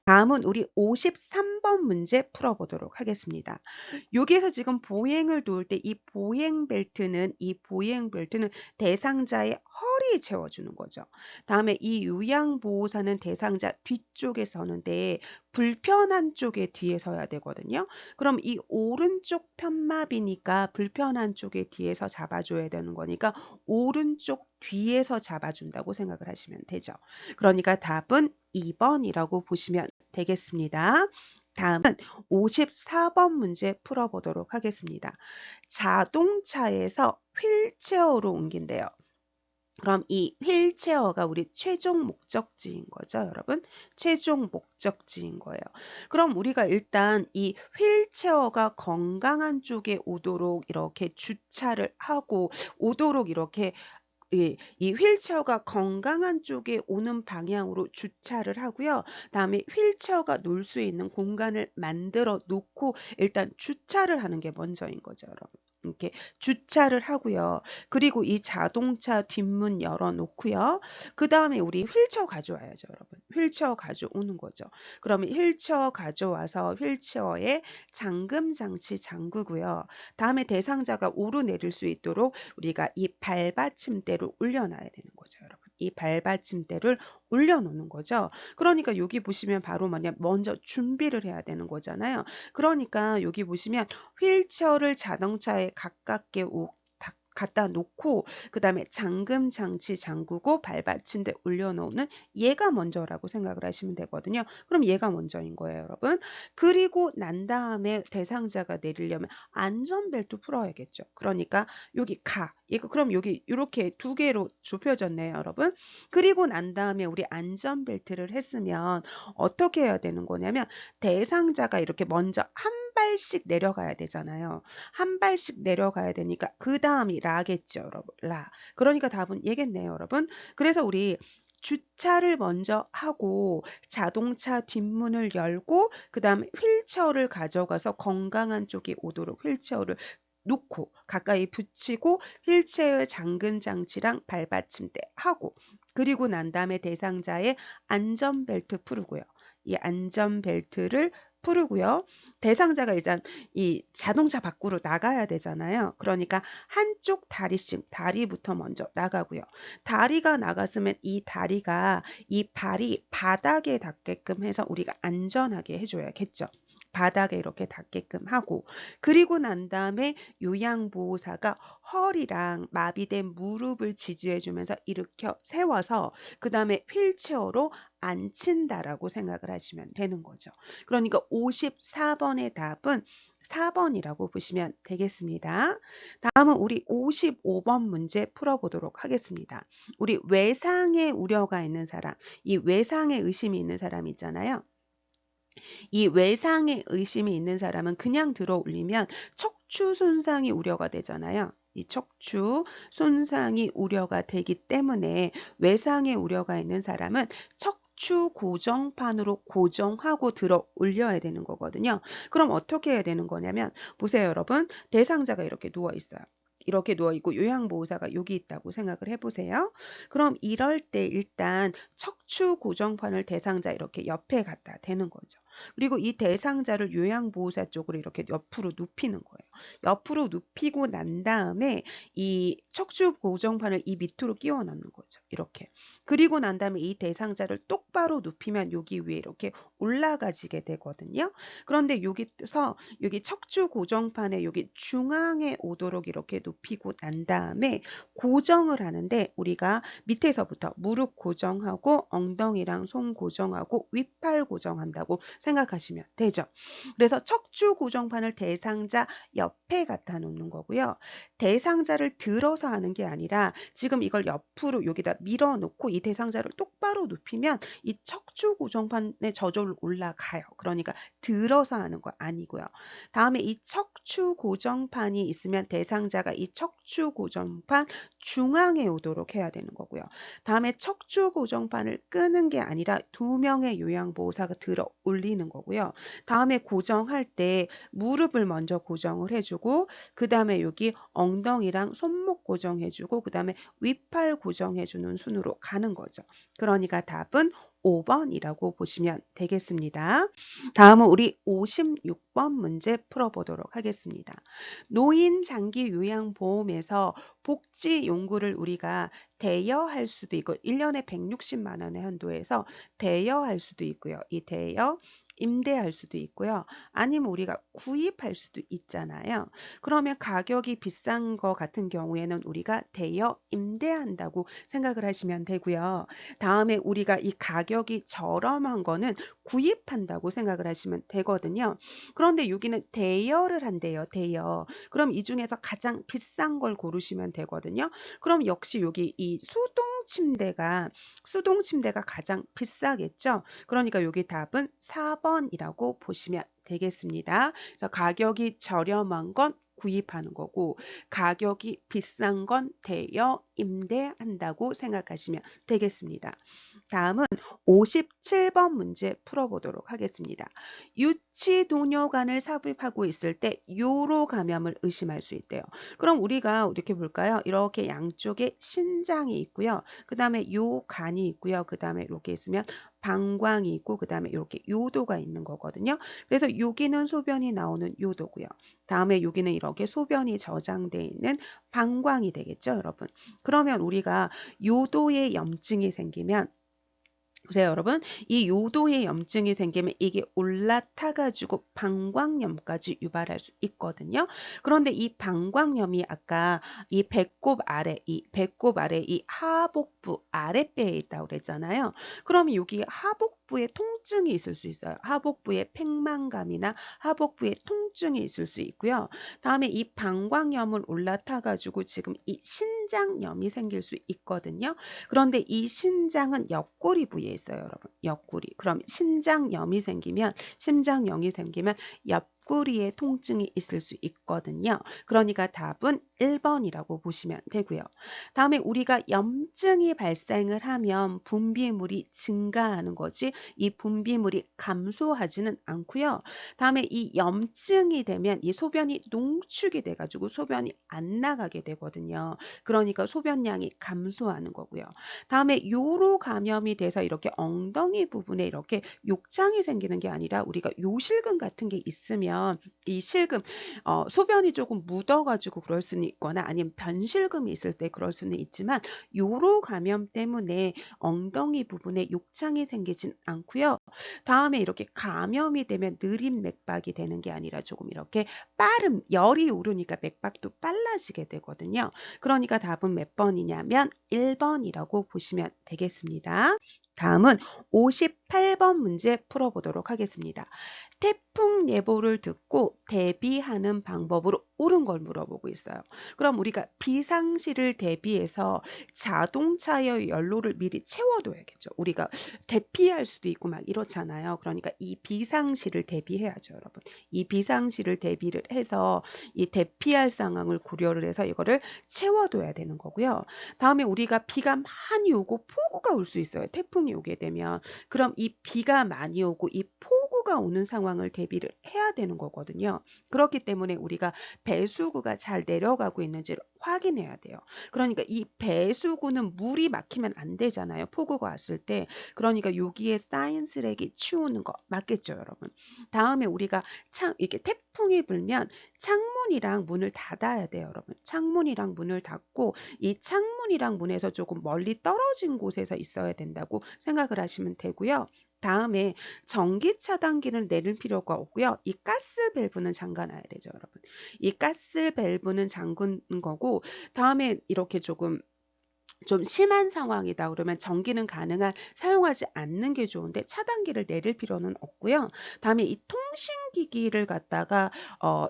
다음은 우리 53번 문제 풀어보도록 하겠습니다. 여기에서 지금 보행을 도울 때 이 보행 벨트는 대상자의 허리 채워주는 거죠. 다음에 이 요양보호사는 대상자 뒤쪽에 서는데 불편한 쪽에 뒤에 서야 되거든요. 그럼 이 오른쪽 편마비니까 불편한 쪽에 뒤에서 잡아줘야 되는 거니까 오른쪽 뒤에서 잡아준다고 생각을 하시면 되죠. 그러니까 답은 2번이라고 보시면 되겠습니다. 다음은 54번 문제 풀어보도록 하겠습니다. 자동차에서 휠체어로 옮긴대요. 그럼 이 휠체어가 우리 최종 목적지인 거죠, 여러분? 최종 목적지인 거예요. 그럼 우리가 일단 이 휠체어가 건강한 쪽에 오도록 이렇게 주차를 하고 오도록 이렇게 이 휠체어가 건강한 쪽에 오는 방향으로 주차를 하고요. 다음에 휠체어가 놓을 수 있는 공간을 만들어 놓고 일단 주차를 하는 게 먼저인 거죠, 여러분. 이렇게 주차를 하고요. 그리고 이 자동차 뒷문 열어 놓고요. 그 다음에 우리 휠체어 가져와야죠, 여러분. 휠체어 가져오는 거죠. 그러면 휠체어 가져와서 휠체어에 잠금 장치 잠그고요. 다음에 대상자가 오르내릴 수 있도록 우리가 이 발받침대를 올려놔야 되는 거죠, 여러분. 이 발받침대를 올려놓는 거죠. 그러니까 여기 보시면 바로 먼저 준비를 해야 되는 거잖아요. 그러니까 여기 보시면 휠체어를 자동차에 가깝게 갖다 놓고 그 다음에 잠금 장치 잠그고 발받침대 올려놓는 얘가 먼저라고 생각을 하시면 되거든요. 그럼 얘가 먼저인 거예요, 여러분. 그리고 난 다음에 대상자가 내리려면 안전벨트 풀어야겠죠. 그러니까 여기 이거 그럼 여기 이렇게 두 개로 좁혀졌네요, 여러분. 그리고 난 다음에 우리 안전벨트를 했으면 어떻게 해야 되는 거냐면 대상자가 이렇게 먼저 한 발씩 내려가야 되잖아요. 한 발씩 내려가야 되니까 그 다음이 라겠죠, 여러분. 라. 그러니까 답은 얘겠네요, 여러분. 그래서 우리 주차를 먼저 하고 자동차 뒷문을 열고 그 다음에 휠체어를 가져가서 건강한 쪽에 오도록 휠체어를 놓고 가까이 붙이고 휠체어의 잠금 장치랑 발받침대 하고 그리고 난 다음에 대상자의 안전벨트 풀고요. 이 안전벨트를 풀고요. 대상자가 일단 이 자동차 밖으로 나가야 되잖아요. 그러니까 한쪽 다리부터 먼저 나가고요. 다리가 나갔으면 이 다리가 이 발이 바닥에 닿게끔 해서 우리가 안전하게 해줘야겠죠. 바닥에 이렇게 닿게끔 하고 그리고 난 다음에 요양보호사가 허리랑 마비된 무릎을 지지해주면서 일으켜 세워서 그 다음에 휠체어로 앉힌다라고 생각을 하시면 되는 거죠. 그러니까 54번의 답은 4번이라고 보시면 되겠습니다. 다음은 우리 55번 문제 풀어보도록 하겠습니다. 우리 외상의 우려가 있는 사람, 이 외상의 의심이 있는 사람 있잖아요. 이 외상의 의심이 있는 사람은 그냥 들어 올리면 척추 손상이 우려가 되잖아요. 이 척추 손상이 우려가 되기 때문에 외상의 우려가 있는 사람은 척추 고정판으로 고정하고 들어 올려야 되는 거거든요. 그럼 어떻게 해야 되는 거냐면 보세요, 여러분. 대상자가 이렇게 누워 있어요. 이렇게 누워있고 요양보호사가 여기 있다고 생각을 해보세요. 그럼 이럴 때 일단 척추 고정판을 대상자 이렇게 옆에 갖다 대는 거죠. 그리고 이 대상자를 요양보호사 쪽으로 이렇게 옆으로 눕히는 거예요. 옆으로 눕히고 난 다음에 이 척추 고정판을 이 밑으로 끼워 넣는 거죠. 이렇게. 그리고 난 다음에 이 대상자를 똑바로 눕히면 여기 위에 이렇게 올라가지게 되거든요. 그런데 여기서 여기 척추 고정판에 여기 중앙에 오도록 이렇게 눕히고 난 다음에 고정을 하는데 우리가 밑에서부터 무릎 고정하고 엉덩이랑 손 고정하고 윗팔 고정한다고 생각하시면 되죠. 그래서 척추 고정판을 대상자 옆에 갖다 놓는 거고요. 대상자를 들어서 하는 게 아니라 지금 이걸 옆으로 여기다 밀어 놓고 이 대상자를 똑바로 눕히면 이 척추 고정판에 저절로 올라가요. 그러니까 들어서 하는 거 아니고요. 다음에 이 척추 고정판이 있으면 대상자가 이 척추 고정판 중앙에 오도록 해야 되는 거고요. 다음에 척추 고정판을 끄는 게 아니라 두 명의 요양보호사가 들어 올리는 거고요. 다음에 고정할 때 무릎을 먼저 고정을 해주고 그 다음에 여기 엉덩이랑 손목 고정해주고 그 다음에 윗팔 고정해주는 순으로 가는 거죠. 그러니까 답은 5번이라고 보시면 되겠습니다. 다음은 우리 56번 문제 풀어보도록 하겠습니다. 노인 장기 요양보험에서 복지 용구를 우리가 대여할 수도 있고 1년에 160만 원의 한도에서 대여할 수도 있고요. 이 대여 임대할 수도 있고요. 아니면 우리가 구입할 수도 있잖아요. 그러면 가격이 비싼 거 같은 경우에는 우리가 대여 임대한다고 생각을 하시면 되고요. 다음에 우리가 이 가격이 저렴한 거는 구입한다고 생각을 하시면 되거든요. 그런데 여기는 대여를 한대요. 대여. 그럼 이 중에서 가장 비싼 걸 고르시면 되거든요. 그럼 역시 여기 이 수동 침대가 가장 비싸겠죠. 그러니까 여기 답은 4번이라고 보시면 되겠습니다. 그래서 가격이 저렴한 건 구입하는 거고 가격이 비싼 건 대여 임대한다고 생각하시면 되겠습니다. 다음은 57번 문제 풀어보도록 하겠습니다. 유치도뇨관을 삽입하고 있을 때 요로 감염을 의심할 수 있대요. 그럼 우리가 이렇게 볼까요? 이렇게 양쪽에 신장이 있고요. 그 다음에 요 간이 있고요. 그 다음에 이렇게 있으면 방광이 있고 그 다음에 이렇게 요도가 있는 거거든요. 그래서 여기는 소변이 나오는 요도고요. 다음에 여기는 이렇게 소변이 저장되어 있는 방광이 되겠죠, 여러분. 그러면 우리가 요도에 염증이 생기면 보세요, 여러분. 이 요도에 염증이 생기면 이게 올라타가지고 방광염까지 유발할 수 있거든요. 그런데 이 방광염이 아까 이 배꼽 아래, 이 하복부 아랫배에 있다고 그랬잖아요. 그러면 여기 하복부에 통증이 있을 수 있어요. 하복부에 팽만감이나 하복부에 통증이 있을 수 있고요. 다음에 이 방광염을 올라타가지고 지금 이 신장염이 생길 수 있거든요. 그런데 이 신장은 옆구리 부위에 있어요, 여러분. 옆구리. 그럼 심장염이 생기면 옆구리에 통증이 있을 수 있거든요. 그러니까 답은 1번이라고 보시면 되고요. 다음에 우리가 염증이 발생을 하면 분비물이 증가하는 거지 이 분비물이 감소하지는 않고요. 다음에 이 염증이 되면 이 소변이 농축이 돼가지고 소변이 안 나가게 되거든요. 그러니까 소변량이 감소하는 거고요. 다음에 요로 감염이 돼서 이렇게 엉덩이 부분에 이렇게 욕창이 생기는 게 아니라 우리가 요실금 같은 게 있으면 이 실금 소변이 조금 묻어가지고 그럴 수는 있거나 아니면 변실금이 있을 때 그럴 수는 있지만 요로 감염 때문에 엉덩이 부분에 욕창이 생기진 않고요. 다음에 이렇게 감염이 되면 느린 맥박이 되는 게 아니라 조금 이렇게 빠름 열이 오르니까 맥박도 빨라지게 되거든요. 그러니까 답은 몇 번이냐면 1번이라고 보시면 되겠습니다. 다음은 58번 문제 풀어보도록 하겠습니다. 태풍 예보를 듣고 대비하는 방법으로 옳은 걸 물어보고 있어요. 그럼 우리가 비상시를 대비해서 자동차의 연료를 미리 채워둬야겠죠. 우리가 대피할 수도 있고 막 이렇잖아요. 그러니까 이 비상시를 대비해야죠, 여러분. 이 비상시를 대비를 해서 이 대피할 상황을 고려를 해서 이거를 채워둬야 되는 거고요. 다음에 우리가 비가 많이 오고 폭우가 올 수 있어요. 태풍이 오게 되면. 그럼 이 비가 많이 오고 이 폭우가 오는 상황을 대비를 해야 되는 거거든요. 그렇기 때문에 우리가 배수구가 잘 내려가고 있는지를 확인해야 돼요. 그러니까 이 배수구는 물이 막히면 안 되잖아요. 폭우가 왔을 때. 그러니까 여기에 쌓인 쓰레기 치우는 거 맞겠죠, 여러분. 다음에 우리가 이렇게 태풍이 불면 창문이랑 문을 닫아야 돼요, 여러분. 창문이랑 문을 닫고 이 창문이랑 문에서 조금 멀리 떨어진 곳에서 있어야 된다고 생각을 하시면 되고요. 다음에 전기 차단기를 내릴 필요가 없고요. 이 가스 밸브는 잠가놔야 되죠, 여러분. 이 가스 밸브는 잠그는 거고 다음에 이렇게 조금 좀 심한 상황이다 그러면 전기는 가능한 사용하지 않는 게 좋은데 차단기를 내릴 필요는 없고요. 다음에 이 통신기기를 갖다가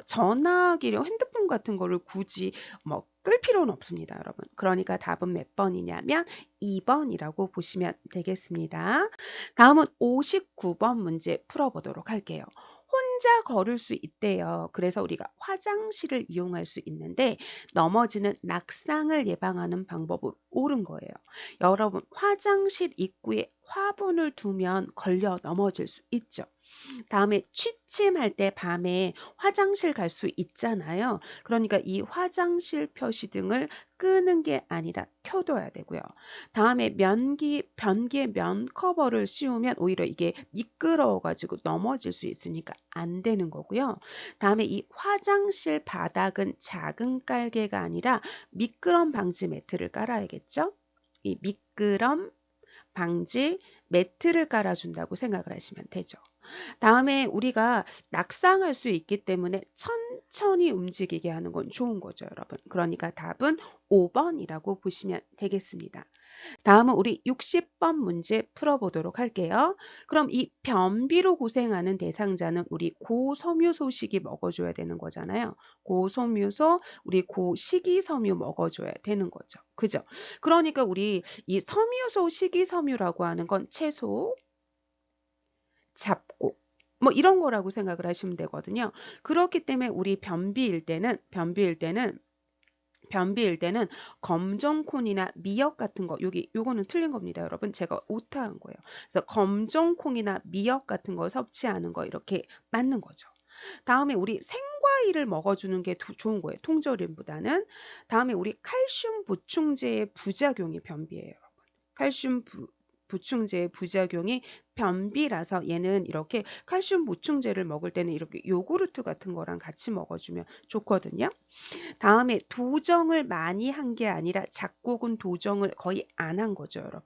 전화기를 핸드폰 같은 거를 굳이 뭐 끌 필요는 없습니다, 여러분. 그러니까 답은 몇 번이냐면 2번이라고 보시면 되겠습니다. 다음은 59번 문제 풀어보도록 할게요. 혼자 걸을 수 있대요. 그래서 우리가 화장실을 이용할 수 있는데 넘어지는 낙상을 예방하는 방법은 옳은 거예요. 여러분, 화장실 입구에 화분을 두면 걸려 넘어질 수 있죠. 다음에 취침할 때 밤에 화장실 갈 수 있잖아요. 그러니까 이 화장실 표시등을 끄는 게 아니라 켜둬야 되고요. 다음에 변기에 면 커버를 씌우면 오히려 이게 미끄러워가지고 넘어질 수 있으니까 안 되는 거고요. 다음에 이 화장실 바닥은 작은 깔개가 아니라 미끄럼 방지 매트를 깔아야겠죠? 이 미끄럼 방지 매트를 깔아준다고 생각을 하시면 되죠. 다음에 우리가 낙상할 수 있기 때문에 천천히 움직이게 하는 건 좋은 거죠, 여러분. 그러니까 답은 5번이라고 보시면 되겠습니다. 다음은 우리 60번 문제 풀어보도록 할게요. 그럼 이 변비로 고생하는 대상자는 우리 고섬유소식이 먹어줘야 되는 거잖아요. 고섬유소, 우리 고식이섬유 먹어줘야 되는 거죠. 그죠? 그러니까 우리 이 섬유소 식이섬유라고 하는 건 채소, 잡곡, 뭐 이런 거라고 생각을 하시면 되거든요. 그렇기 때문에 우리 변비일 때는 검정콩이나 미역 같은 거, 요거는 틀린 겁니다, 여러분. 제가 오타한 거예요. 그래서 검정콩이나 미역 같은 거 섭취하는 거 이렇게 맞는 거죠. 다음에 우리 생과일을 먹어주는 게 좋은 거예요. 통조림보다는. 다음에 우리 칼슘 보충제의 부작용이 변비예요. 칼슘 보충제의 부작용이 변비라서 얘는 이렇게 칼슘 보충제를 먹을 때는 이렇게 요구르트 같은 거랑 같이 먹어주면 좋거든요. 다음에 도정을 많이 한 게 아니라 작곡은 도정을 거의 안 한 거죠, 여러분.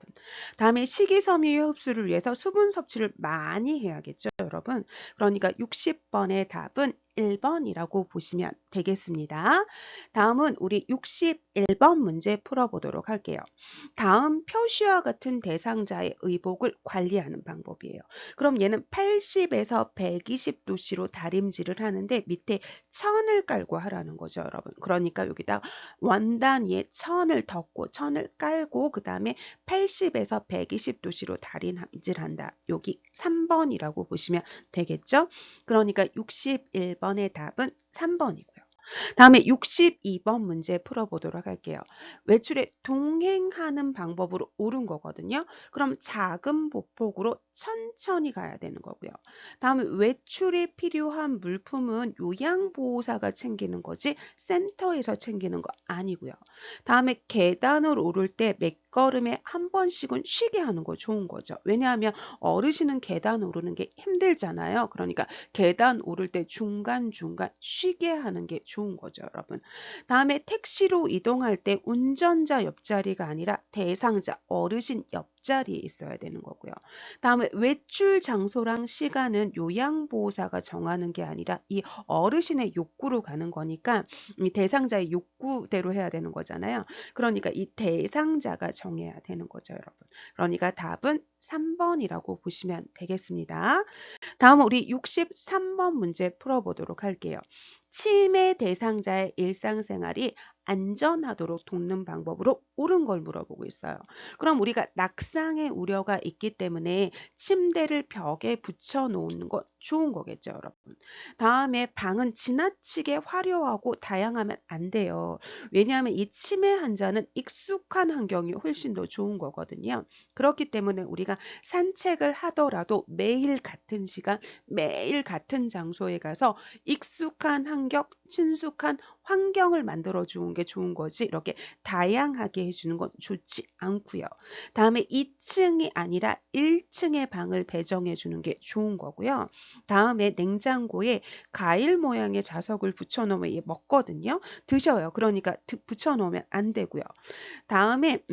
다음에 식이섬유 흡수를 위해서 수분 섭취를 많이 해야겠죠, 여러분. 그러니까 60번의 답은 1번이라고 보시면 되겠습니다. 다음은 우리 61번 문제 풀어보도록 할게요. 다음 표시와 같은 대상자의 의복을 관리하는 방법이에요. 그럼 얘는 80에서 120도씨로 다림질을 하는데 밑에 천을 깔고 하라는 거죠, 여러분. 그러니까 여기다 원단 위에 천을 덮고 천을 깔고 그 다음에 80에서 120도씨로 다림질한다. 여기 3번이라고 보시면 되겠죠? 그러니까 61번의 답은 3번이고요. 다음에 62번 문제 풀어보도록 할게요. 외출에 동행하는 방법으로 옳은 거거든요. 그럼 작은 보폭으로 천천히 가야 되는 거고요. 다음에 외출에 필요한 물품은 요양보호사가 챙기는 거지 센터에서 챙기는 거 아니고요. 다음에 계단을 오를 때 몇 걸음에 한 번씩은 쉬게 하는 거 좋은 거죠. 왜냐하면 어르신은 계단 오르는 게 힘들잖아요. 그러니까 계단 오를 때 중간중간 쉬게 하는 게 좋은 거죠, 여러분. 다음에 택시로 이동할 때 운전자 옆자리가 아니라 대상자, 어르신 옆자리에 있어야 되는 거고요. 다음에 외출 장소랑 시간은 요양보호사가 정하는 게 아니라 이 어르신의 욕구로 가는 거니까 이 대상자의 욕구대로 해야 되는 거잖아요. 그러니까 이 대상자가 정해야 되는 거죠, 여러분. 그러니까 답은 3번이라고 보시면 되겠습니다. 다음은 우리 63번 문제 풀어보도록 할게요. 치매 대상자의 일상생활이 안전하도록 돕는 방법으로 옳은 걸 물어보고 있어요. 그럼 우리가 낙상의 우려가 있기 때문에 침대를 벽에 붙여 놓는 건 좋은 거겠죠, 여러분. 다음에 방은 지나치게 화려하고 다양하면 안 돼요. 왜냐하면 이 치매 환자는 익숙한 환경이 훨씬 더 좋은 거거든요. 그렇기 때문에 우리가 산책을 하더라도 매일 같은 시간, 매일 같은 장소에 가서 익숙한 환경, 친숙한 환경을 만들어 주는 게 좋은 거지 이렇게 다양하게 해주는 건 좋지 않고요. 다음에 2층이 아니라 1층의 방을 배정해 주는 게 좋은 거고요. 다음에 냉장고에 과일 모양의 자석을 붙여놓으면 얘 먹거든요. 드셔요. 그러니까 붙여놓으면 안 되고요. 다음에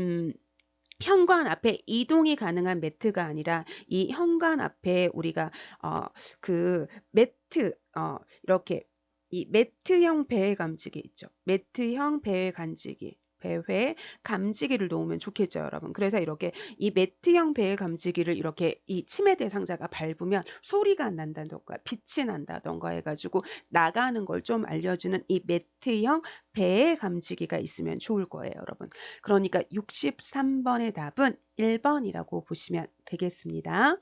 현관 앞에 이동이 가능한 매트가 아니라 이 현관 앞에 우리가 그 매트 이렇게 이 매트형 배회 감지기 있죠. 매트형 배회 감지기. 배회 감지기를 놓으면 좋겠죠, 여러분. 그래서 이렇게 이 매트형 배회 감지기를 이렇게 이 치매 대상자가 밟으면 소리가 안 난다던가 빛이 난다던가 해가지고 나가는 걸 좀 알려주는 이 매트형 배회 감지기가 있으면 좋을 거예요, 여러분. 그러니까 63번의 답은 1번이라고 보시면 되겠습니다.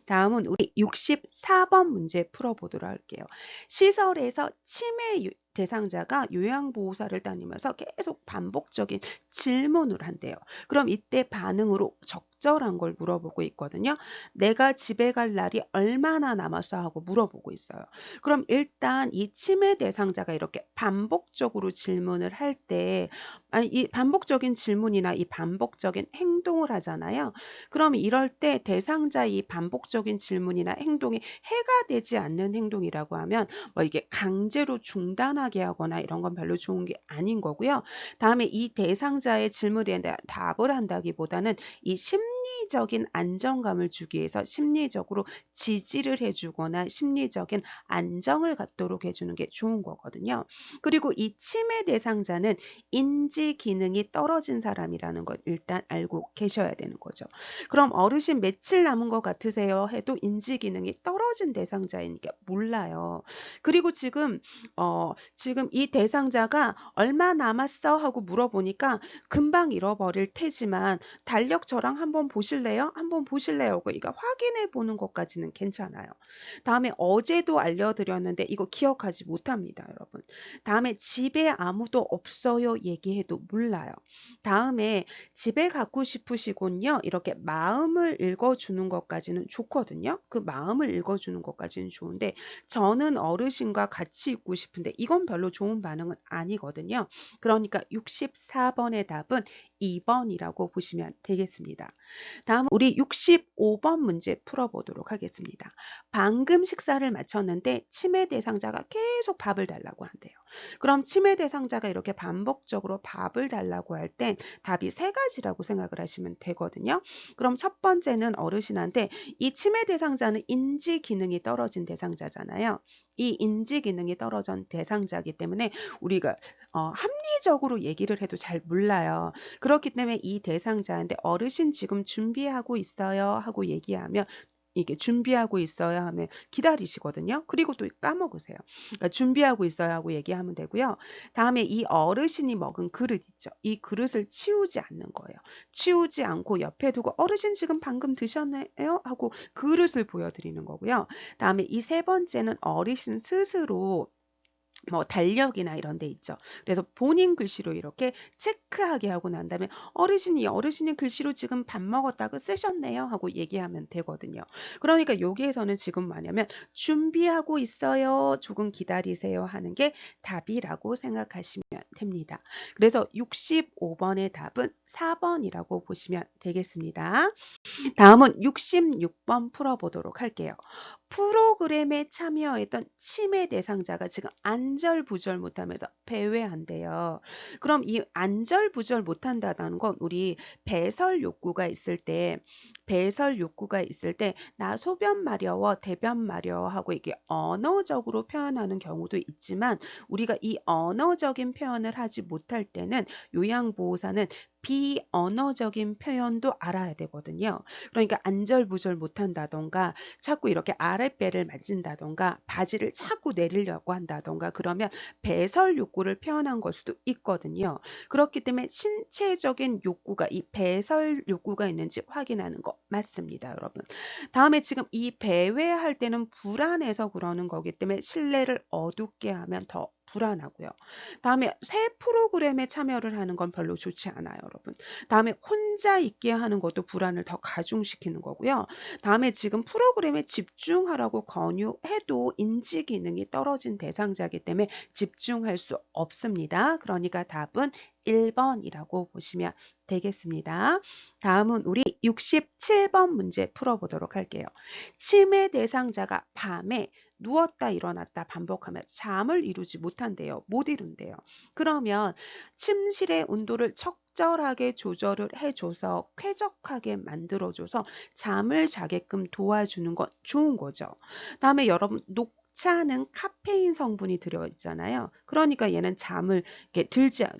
다음은 우리 64번 문제 풀어보도록 할게요. 시설에서 치매 대상자가 요양보호사를 다니면서 계속 반복적인 질문을 한대요. 그럼 이때 반응으로 적절한 걸 물어보고 있거든요. 내가 집에 갈 날이 얼마나 남았어 하고 물어보고 있어요. 그럼 일단 이 치매 대상자가 이렇게 반복적으로 질문을 할 때, 아니, 이 반복적인 질문이나 이 반복적인 행동을 하잖아요. 그럼 이럴 때 대상자의 이 반복적인 질문이나 행동이 해가 되지 않는 행동이라고 하면 뭐 이게 강제로 중단하게 하거나 이런 건 별로 좋은 게 아닌 거고요. 다음에 이 대상자의 질문에 대한 답을 한다기보다는 이 심리적인 안정감을 주기 위해서 심리적으로 지지를 해주거나 심리적인 안정을 갖도록 해주는 게 좋은 거거든요. 그리고 이 치매 대상자는 인지 기능이 떨어진 사람이라는 걸 일단 알고 계셔야 되는 거죠. 그럼 어르신 며칠 남은 것 같으세요? 해도 인지 기능이 떨어진 대상자이니까 몰라요. 그리고 지금 이 대상자가 얼마 남았어? 하고 물어보니까 금방 잃어버릴 테지만 달력 저랑 한번 보실래요? 한번 보실래요? 이거 확인해 보는 것까지는 괜찮아요. 다음에 어제도 알려드렸는데 이거 기억하지 못합니다, 여러분. 다음에 집에 아무도 없어요 얘기해도 몰라요. 다음에 집에 가고 싶으시군요. 이렇게 마음을 읽어주는 것까지는 좋거든요. 그 마음을 읽어주는 것까지는 좋은데 저는 어르신과 같이 있고 싶은데 이건 별로 좋은 반응은 아니거든요. 그러니까 64번의 답은 2번이라고 보시면 되겠습니다. 다음 우리 65번 문제 풀어보도록 하겠습니다. 방금 식사를 마쳤는데 치매 대상자가 계속 밥을 달라고 한대요. 그럼 치매 대상자가 이렇게 반복적으로 밥을 달라고 할 땐 답이 세 가지라고 생각을 하시면 되거든요. 그럼 첫 번째는 어르신한테 이 치매 대상자는 인지 기능이 떨어진 대상자잖아요. 이 인지 기능이 떨어진 대상자이기 때문에 우리가 합리적으로 얘기를 해도 잘 몰라요. 그렇기 때문에 이 대상자한테 어르신 지금 준비하고 있어요 하고 얘기하면 이게 준비하고 있어야 하면 기다리시거든요. 그리고 또 까먹으세요. 그러니까 준비하고 있어야 하고 얘기하면 되고요. 다음에 이 어르신이 먹은 그릇 있죠. 이 그릇을 치우지 않는 거예요. 치우지 않고 옆에 두고 어르신 지금 방금 드셨나요? 하고 그릇을 보여드리는 거고요. 다음에 이 세 번째는 어르신 스스로 뭐 달력이나 이런 데 있죠. 그래서 본인 글씨로 이렇게 체크하게 하고 난 다음에 어르신이 글씨로 지금 밥 먹었다고 쓰셨네요 하고 얘기하면 되거든요. 그러니까 여기에서는 지금 뭐냐면 준비하고 있어요. 조금 기다리세요 하는 게 답이라고 생각하시면 됩니다. 그래서 65번의 답은 4번이라고 보시면 되겠습니다. 다음은 66번 풀어보도록 할게요. 프로그램에 참여했던 치매 대상자가 지금 안절부절 못하면서 배회한대요. 그럼 이 안절부절 못한다는 건 우리 배설 욕구가 있을 때 나 소변 마려워 대변 마려워 하고 이게 언어적으로 표현하는 경우도 있지만 우리가 이 언어적인 표현을 하지 못할 때는 요양보호사는 비언어적인 표현도 알아야 되거든요. 그러니까 안절부절 못한다던가 자꾸 이렇게 아랫배를 만진다던가 바지를 자꾸 내리려고 한다던가 그러면 배설 욕구를 표현한 걸 수도 있거든요. 그렇기 때문에 신체적인 욕구가 이 배설 욕구가 있는지 확인하는 거 맞습니다, 여러분. 다음에 지금 이 배회할 때는 불안해서 그러는 거기 때문에 실내를 어둡게 하면 더 불안하고요. 다음에 새 프로그램에 참여를 하는 건 별로 좋지 않아요, 여러분. 다음에 혼자 있게 하는 것도 불안을 더 가중시키는 거고요. 다음에 지금 프로그램에 집중하라고 권유해도 인지 기능이 떨어진 대상자이기 때문에 집중할 수 없습니다. 그러니까 답은 1번이라고 보시면 되겠습니다. 다음은 우리 67번 문제 풀어보도록 할게요. 치매 대상자가 밤에 누웠다 일어났다 반복하면 잠을 이루지 못한대요. 못 이룬대요. 그러면 침실의 온도를 적절하게 조절을 해줘서 쾌적하게 만들어줘서 잠을 자게끔 도와주는 건 좋은 거죠. 다음에 여러분 녹차는 카페인 성분이 들어있잖아요. 그러니까 얘는 잠을 이렇게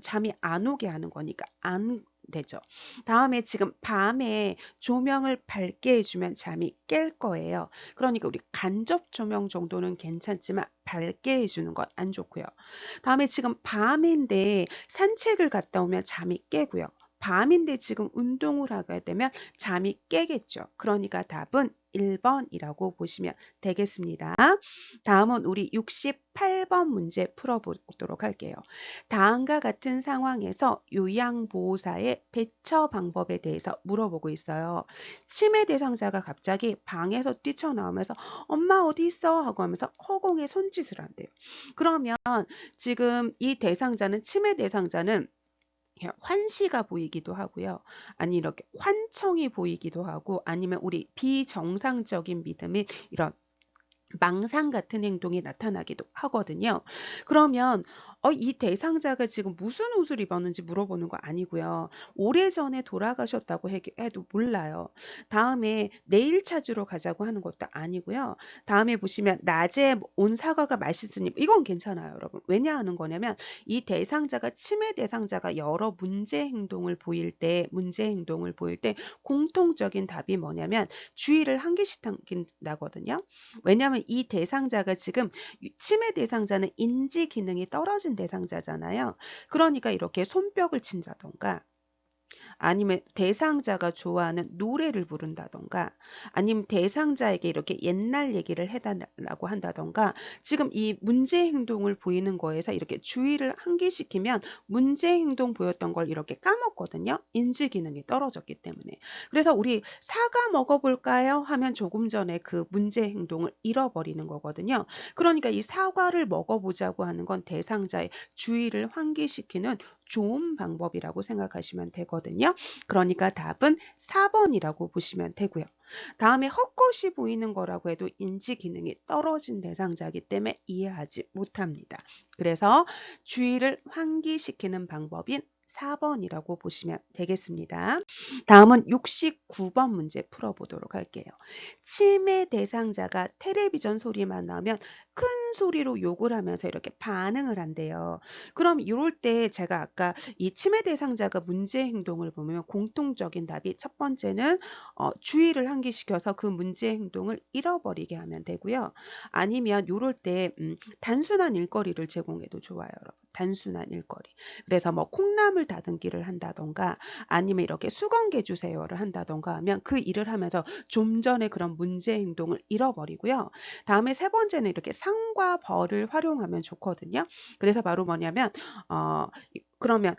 잠이 안 오게 하는 거니까 안 되죠. 다음에 지금 밤에 조명을 밝게 해주면 잠이 깰 거예요. 그러니까 우리 간접 조명 정도는 괜찮지만 밝게 해주는 건 안 좋고요. 다음에 지금 밤인데 산책을 갔다 오면 잠이 깨고요. 밤인데 지금 운동을 하게 되면 잠이 깨겠죠. 그러니까 답은 1번이라고 보시면 되겠습니다. 다음은 우리 68번 문제 풀어보도록 할게요. 다음과 같은 상황에서 요양보호사의 대처 방법에 대해서 물어보고 있어요. 치매 대상자가 갑자기 방에서 뛰쳐나오면서 엄마 어디 있어? 하고 하면서 허공에 손짓을 한대요. 그러면 지금 이 대상자는 치매 대상자는 환시가 보이기도 하고요. 아니 이렇게 환청이 보이기도 하고 아니면 우리 비정상적인 믿음이 이런 망상 같은 행동이 나타나기도 하거든요. 그러면 이 대상자가 지금 무슨 옷을 입었는지 물어보는 거 아니고요. 오래전에 돌아가셨다고 해도 몰라요. 다음에 내일 찾으러 가자고 하는 것도 아니고요. 다음에 보시면 낮에 온 사과가 맛있으니 이건 괜찮아요, 여러분. 왜냐 하는 거냐면 이 대상자가 치매 대상자가 여러 문제 행동을 보일 때 공통적인 답이 뭐냐면 주의를 환기시킨다거든요. 왜냐하면 이 대상자가 지금 치매 대상자는 인지 기능이 떨어진 대상자잖아요. 그러니까 이렇게 손뼉을 친다던가 아니면 대상자가 좋아하는 노래를 부른다던가 아니면 대상자에게 이렇게 옛날 얘기를 해달라고 한다던가 지금 이 문제 행동을 보이는 거에서 이렇게 주의를 환기시키면 문제 행동 보였던 걸 이렇게 까먹거든요. 인지 기능이 떨어졌기 때문에. 그래서 우리 사과 먹어볼까요? 하면 조금 전에 그 문제 행동을 잃어버리는 거거든요. 그러니까 이 사과를 먹어보자고 하는 건 대상자의 주의를 환기시키는 좋은 방법이라고 생각하시면 되거든요. 그러니까 답은 4번이라고 보시면 되고요. 다음에 헛것이 보이는 거라고 해도 인지 기능이 떨어진 대상자이기 때문에 이해하지 못합니다. 그래서 주의를 환기시키는 방법인 4번이라고 보시면 되겠습니다. 다음은 69번 문제 풀어보도록 할게요. 치매 대상자가 텔레비전 소리만 나면 큰 소리로 욕을 하면서 이렇게 반응을 한대요. 그럼 이럴 때 제가 아까 이 치매 대상자가 문제 행동을 보면 공통적인 답이 첫 번째는 주의를 환기시켜서 그 문제 행동을 잃어버리게 하면 되고요. 아니면 이럴 때 단순한 일거리를 제공해도 좋아요, 여러분. 단순한 일거리. 그래서 뭐 콩나물 다듬기를 한다던가 아니면 이렇게 수건개 주세요를 한다던가 하면 그 일을 하면서 좀 전에 그런 문제 행동을 잃어버리고요. 다음에 세 번째는 이렇게 상과 벌을 활용하면 좋거든요. 그래서 바로 뭐냐면 그러면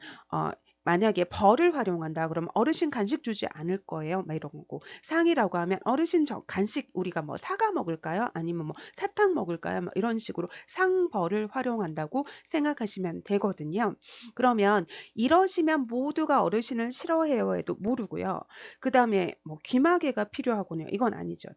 만약에 벌을 활용한다 그러면 어르신 간식 주지 않을 거예요. 막 이런 거고 상이라고 하면 어르신 저 간식 우리가 뭐 사과 먹을까요? 아니면 뭐 사탕 먹을까요? 막 이런 식으로 상벌을 활용한다고 생각하시면 되거든요. 그러면 이러시면 모두가 어르신을 싫어해요 해도 모르고요. 그 다음에 뭐 귀마개가 필요하군요. 이건 아니죠.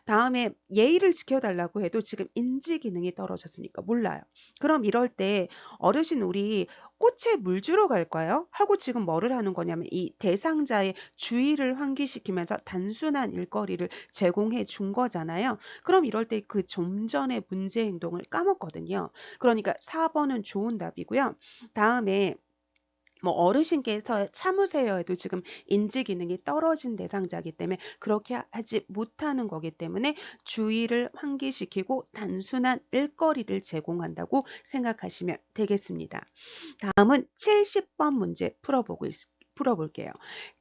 다음에 예의를 지켜달라고 해도 지금 인지 기능이 떨어졌으니까 몰라요. 그럼 이럴 때 어르신 우리 꽃에 물 주러 갈까요? 하고 지금 뭐를 하는 거냐면 이 대상자의 주의를 환기시키면서 단순한 일거리를 제공해 준 거잖아요. 그럼 이럴 때 그 좀 전에 문제 행동을 까먹거든요. 그러니까 4번은 좋은 답이고요. 다음에 뭐 어르신께서 참으세요 해도 지금 인지 기능이 떨어진 대상자이기 때문에 그렇게 하지 못하는 거기 때문에 주의를 환기시키고 단순한 일거리를 제공한다고 생각하시면 되겠습니다. 다음은 70번 문제 풀어볼게요.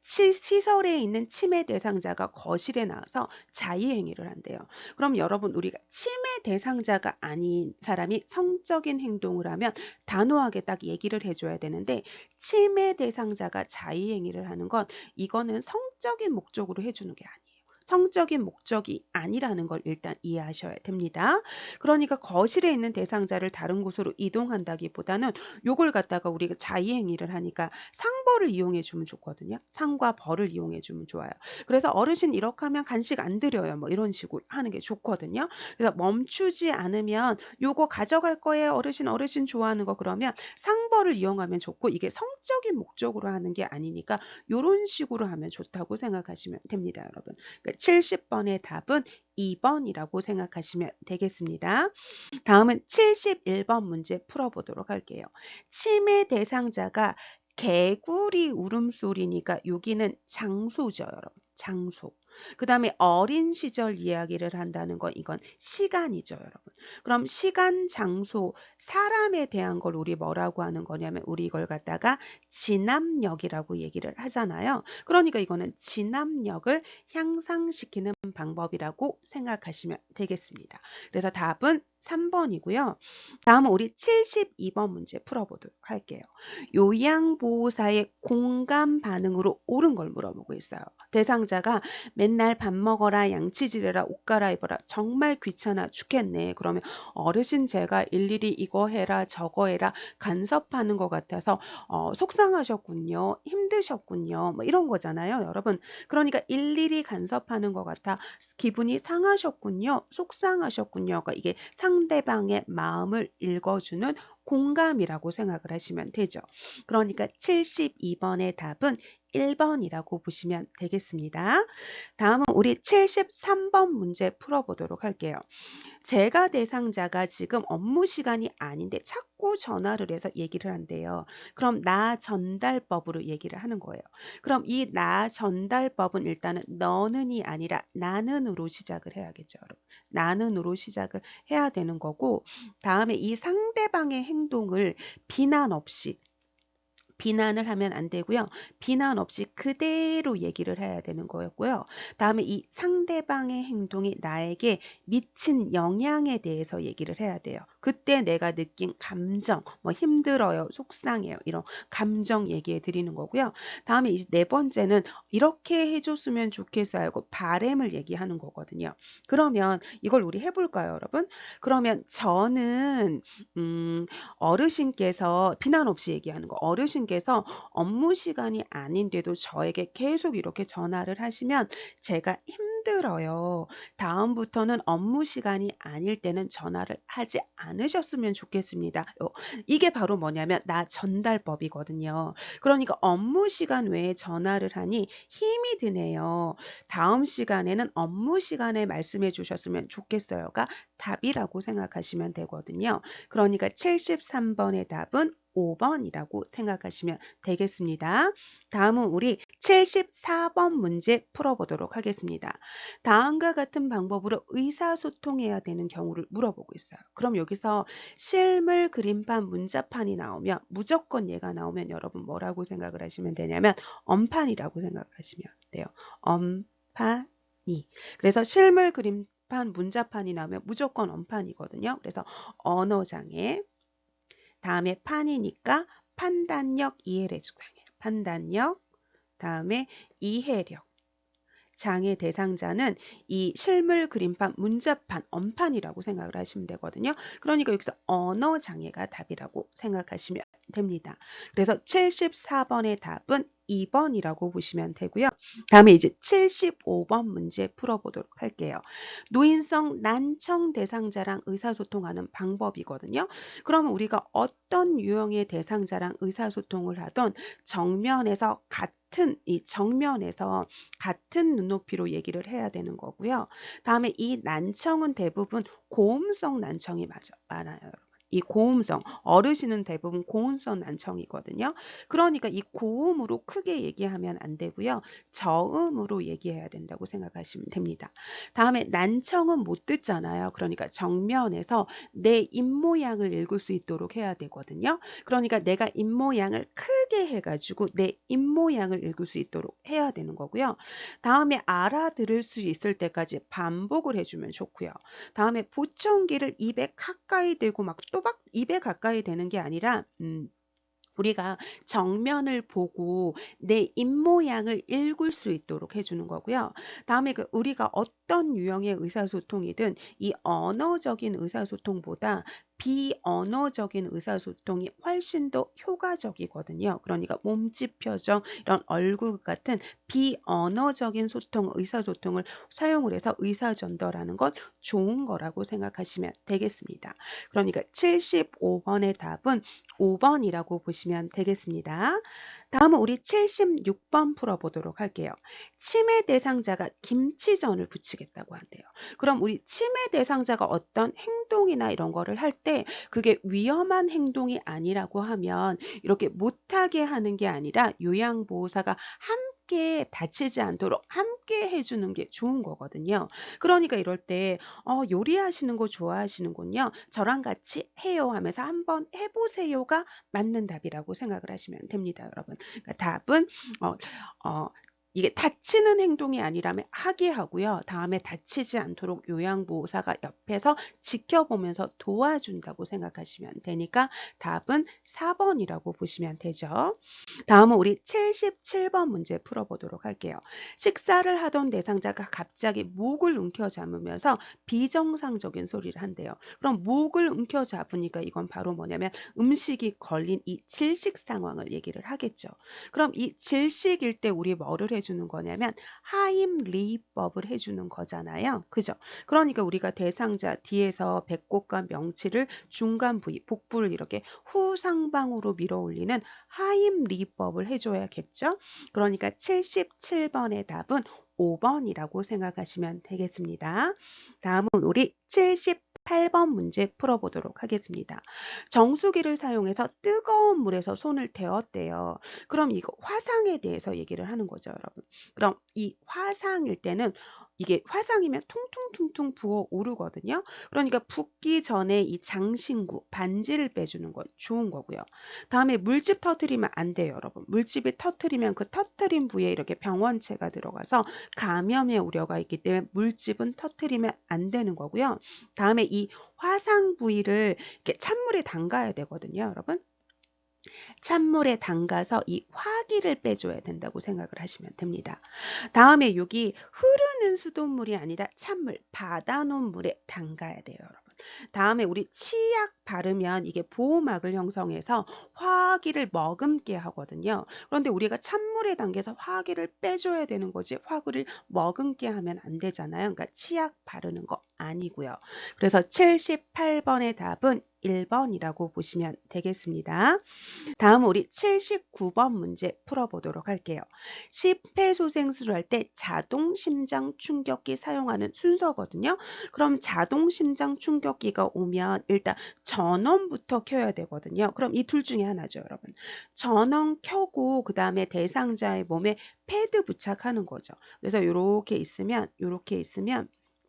시설에 있는 치매 대상자가 거실에 나와서 자위행위를 한대요. 그럼 여러분 우리가 치매 대상자가 아닌 사람이 성적인 행동을 하면 단호하게 딱 얘기를 해줘야 되는데 치매 대상자가 자위행위를 하는 건 이거는 성적인 목적으로 해주는 게 아니에요. 성적인 목적이 아니라는 걸 일단 이해하셔야 됩니다. 그러니까 거실에 있는 대상자를 다른 곳으로 이동한다기보다는 요걸 갖다가 우리가 자의행위를 하니까 상벌을 이용해 주면 좋거든요. 상과 벌을 이용해 주면 좋아요. 그래서 어르신 이렇게 하면 간식 안 드려요. 뭐 이런 식으로 하는 게 좋거든요. 그래서 멈추지 않으면 요거 가져갈 거예요. 어르신 좋아하는 거 그러면 상벌을 이용하면 좋고 이게 성적인 목적으로 하는 게 아니니까 요런 식으로 하면 좋다고 생각하시면 됩니다, 여러분. 그러니까 70번의 답은 2번이라고 생각하시면 되겠습니다. 다음은 71번 문제 풀어보도록 할게요. 치매 대상자가 개구리 울음소리니까 여기는 장소죠, 여러분. 장소. 그 다음에 어린 시절 이야기를 한다는 건 이건 시간이죠, 여러분. 그럼 시간, 장소, 사람에 대한 걸 우리 뭐라고 하는 거냐면 우리 이걸 갖다가 진압력이라고 얘기를 하잖아요. 그러니까 이거는 진압력을 향상시키는 방법이라고 생각하시면 되겠습니다. 그래서 답은 3번이고요. 다음은 우리 72번 문제 풀어보도록 할게요. 요양보호사의 공감 반응으로 옳은 걸 물어보고 있어요. 대상자가 맨날 밥 먹어라, 양치질해라, 옷 갈아입어라. 정말 귀찮아 죽겠네. 그러면 어르신 제가 일일이 이거 해라, 저거 해라 간섭하는 것 같아서 속상하셨군요. 힘드셨군요. 뭐 이런 거잖아요, 여러분. 그러니까 일일이 간섭하는 것 같아 기분이 상하셨군요. 속상하셨군요가 이게 상대방의 마음을 읽어주는 공감이라고 생각을 하시면 되죠. 그러니까 72번의 답은 1번이라고 보시면 되겠습니다. 다음은 우리 73번 문제 풀어보도록 할게요. 제가 대상자가 지금 업무 시간이 아닌데 자꾸 전화를 해서 얘기를 한대요. 그럼 나 전달법으로 얘기를 하는 거예요. 그럼 이 나 전달법은 일단은 너는이 아니라 나는으로 시작을 해야겠죠. 여러분. 나는으로 시작을 해야 되는 거고 다음에 이 상대방의 행동을 비난 없이 비난을 하면 안 되고요. 비난 없이 그대로 얘기를 해야 되는 거였고요. 다음에 이 상대방의 행동이 나에게 미친 영향에 대해서 얘기를 해야 돼요. 그때 내가 느낀 감정, 뭐 힘들어요, 속상해요, 이런 감정 얘기해 드리는 거고요. 다음에 이제 네 번째는 이렇게 해줬으면 좋겠어요 하고 바램을 얘기하는 거거든요. 그러면 이걸 우리 해볼까요, 여러분? 그러면 저는 어르신께서 비난 없이 얘기하는 거. 어르신께서 업무 시간이 아닌데도 저에게 계속 이렇게 전화를 하시면 제가 힘들어요. 다음부터는 업무 시간이 아닐 때는 전화를 하지 않으셨으면 좋겠습니다. 이게 바로 뭐냐면 나 전달법이거든요. 그러니까 업무 시간 외에 전화를 하니 힘이 드네요. 다음 시간에는 업무 시간에 말씀해 주셨으면 좋겠어요가 답이라고 생각하시면 되거든요. 그러니까 73번의 답은 5번이라고 생각하시면 되겠습니다. 다음은 우리 74번 문제 풀어보도록 하겠습니다. 다음과 같은 방법으로 의사소통해야 되는 경우를 물어보고 있어요. 그럼 여기서 실물 그림판 문자판이 나오면 무조건 얘가 나오면 여러분 뭐라고 생각을 하시면 되냐면 엄판이라고 생각을 하시면 돼요. 엄판이. 그래서 실물 그림판 문자판이 나오면 무조건 엄판이거든요. 그래서 언어장애 다음에 판이니까 판단력, 이해력 장애. 판단력, 다음에 이해력. 장애 대상자는 이 실물 그림판 문자판 엄판이라고 생각을 하시면 되거든요. 그러니까 여기서 언어 장애가 답이라고 생각하시면 됩니다. 그래서 74번의 답은 2번이라고 보시면 되고요. 다음에 이제 75번 문제 풀어보도록 할게요. 노인성 난청 대상자랑 의사소통하는 방법이거든요. 그러면 우리가 어떤 유형의 대상자랑 의사소통을 하던 정면에서 정면에서 같은 눈높이로 얘기를 해야 되는 거고요. 다음에 이 난청은 대부분 고음성 난청이 많아요. 이 고음성, 어르신은 대부분 고음성 난청이거든요. 그러니까 이 고음으로 크게 얘기하면 안 되고요. 저음으로 얘기해야 된다고 생각하시면 됩니다. 다음에 난청은 못 듣잖아요. 그러니까 정면에서 내 입모양을 읽을 수 있도록 해야 되거든요. 그러니까 내가 입모양을 크게 해가지고 내 입모양을 읽을 수 있도록 해야 되는 거고요. 다음에 알아들을 수 있을 때까지 반복을 해주면 좋고요. 다음에 보청기를 입에 가까이 대고 막 또박 입에 가까이 대는 게 아니라 우리가 정면을 보고 내 입모양을 읽을 수 있도록 해주는 거고요. 다음에 우리가 어떤 유형의 의사소통이든 이 언어적인 의사소통보다 비언어적인 의사소통이 훨씬 더 효과적이거든요. 그러니까 몸짓 표정, 이런 얼굴 같은 비언어적인 의사소통을 사용을 해서 의사전달하는 건 좋은 거라고 생각하시면 되겠습니다. 그러니까 75번의 답은 5번이라고 보시면 되겠습니다. 다음은 우리 76번 풀어보도록 할게요. 치매 대상자가 김치전을 부치겠다고 한대요. 그럼 우리 치매 대상자가 어떤 행동이나 이런 거를 할 때 그게 위험한 행동이 아니라고 하면 이렇게 못하게 하는 게 아니라 요양보호사가 함께 다치지 않도록 함께 해주는 게 좋은 거거든요. 그러니까 이럴 때 요리하시는 거 좋아하시는군요. 저랑 같이 해요 하면서 한번 해보세요가 맞는 답이라고 생각을 하시면 됩니다, 여러분. 그러니까 답은 어, 어, 이게 다치는 행동이 아니라면 하게 하고요. 다음에 다치지 않도록 요양보호사가 옆에서 지켜보면서 도와준다고 생각하시면 되니까 답은 4번이라고 보시면 되죠. 다음은 우리 77번 문제 풀어보도록 할게요. 식사를 하던 대상자가 갑자기 목을 움켜잡으면서 비정상적인 소리를 한대요. 그럼 목을 움켜잡으니까 이건 바로 뭐냐면 음식이 걸린 이 질식 상황을 얘기를 하겠죠. 그럼 이 질식일 때 우리 뭐를 해주는 거냐면 하임리법을 해주는 거잖아요. 그죠? 그러니까 우리가 대상자 뒤에서 배꼽과 명치를 중간 부위, 복부를 이렇게 후상방으로 밀어 올리는 하임리법을 해줘야겠죠? 그러니까 77번의 답은 5번이라고 생각하시면 되겠습니다. 다음은 우리 78번 문제 풀어보도록 하겠습니다. 정수기를 사용해서 뜨거운 물에서 손을 데웠대요. 그럼 이거 화상에 대해서 얘기를 하는 거죠, 여러분. 그럼 이 화상일 때는 이게 화상이면 퉁퉁퉁퉁 부어 오르거든요. 그러니까 붓기 전에 이 장신구, 반지를 빼주는 건 좋은 거고요. 다음에 물집 터트리면 안 돼요, 여러분. 물집이 터트리면 그 터트린 부위에 이렇게 병원체가 들어가서 감염의 우려가 있기 때문에 물집은 터트리면 안 되는 거고요. 다음에 이 화상 부위를 이렇게 찬물에 담가야 되거든요, 여러분. 찬물에 담가서 이 화기를 빼줘야 된다고 생각을 하시면 됩니다. 다음에 여기 흐르는 수돗물이 아니라 찬물, 받아놓은 물에 담가야 돼요, 여러분. 다음에 우리 치약 바르면 이게 보호막을 형성해서 화기를 머금게 하거든요. 그런데 우리가 찬물에 담겨서 화기를 빼줘야 되는 거지 화기를 머금게 하면 안 되잖아요. 그러니까 치약 바르는 거 아니고요. 그래서 78번의 답은 1번이라고 보시면 되겠습니다. 다음 우리 79번 문제 풀어보도록 할게요. 심폐소생술을 할 때 자동 심장 충격기 사용하는 순서거든요. 그럼 자동 심장 충격기가 오면 일단 전원부터 켜야 되거든요. 그럼 이 둘 중에 하나죠, 여러분. 전원 켜고 그 다음에 대상자의 몸에 패드 부착하는 거죠. 그래서 이렇게 있으면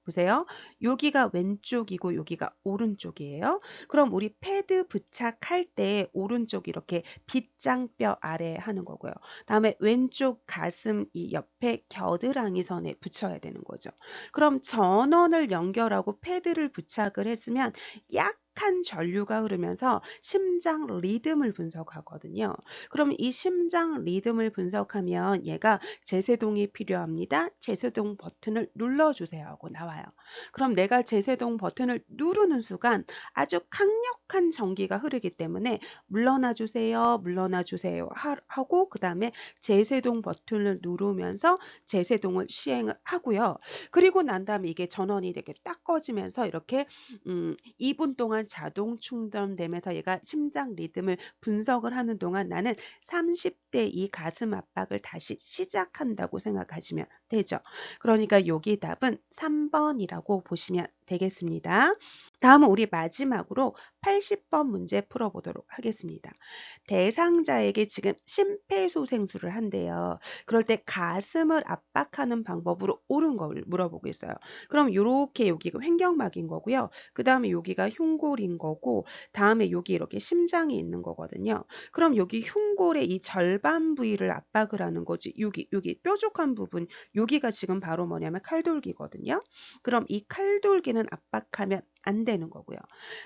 보세요. 여기가 왼쪽이고 여기가 오른쪽이에요. 그럼 우리 패드 부착할 때 오른쪽 이렇게 빗장뼈 아래 하는 거고요. 다음에 왼쪽 가슴 이 옆에 겨드랑이 선에 붙여야 되는 거죠. 그럼 전원을 연결하고 패드를 부착을 했으면 약한 전류가 흐르면서 심장 리듬을 분석하거든요. 그럼 이 심장 리듬을 분석하면 얘가 제세동이 필요합니다. 제세동 버튼을 눌러주세요 하고 나와요. 그럼 내가 제세동 버튼을 누르는 순간 아주 강력한 전기가 흐르기 때문에 물러나 주세요, 물러나 주세요 하고 그 다음에 제세동 버튼을 누르면서 제세동을 시행을 하고요. 그리고 난 다음에 이게 전원이 이렇게 딱 꺼지면서 이렇게 2분 동안 자동 충전되면서 얘가 심장 리듬을 분석을 하는 동안 나는 30대 이 가슴 압박을 다시 시작한다고 생각하시면 되죠. 그러니까 여기 답은 3번이라고 보시면 되겠습니다. 다음은 우리 마지막으로 80번 문제 풀어보도록 하겠습니다. 대상자에게 지금 심폐소생술을 한대요. 그럴 때 가슴을 압박하는 방법으로 옳은 걸 물어보고 있어요. 그럼 이렇게 여기가 횡격막인 거고요. 그 다음에 여기가 흉골인 거고 다음에 여기 이렇게 심장이 있는 거거든요. 그럼 여기 흉골의 이 절반 부위를 압박을 하는 거지. 여기 뾰족한 부분 여기가 지금 바로 뭐냐면 칼돌기거든요. 그럼 이 칼돌기는 압박하면 안 되는 거고요.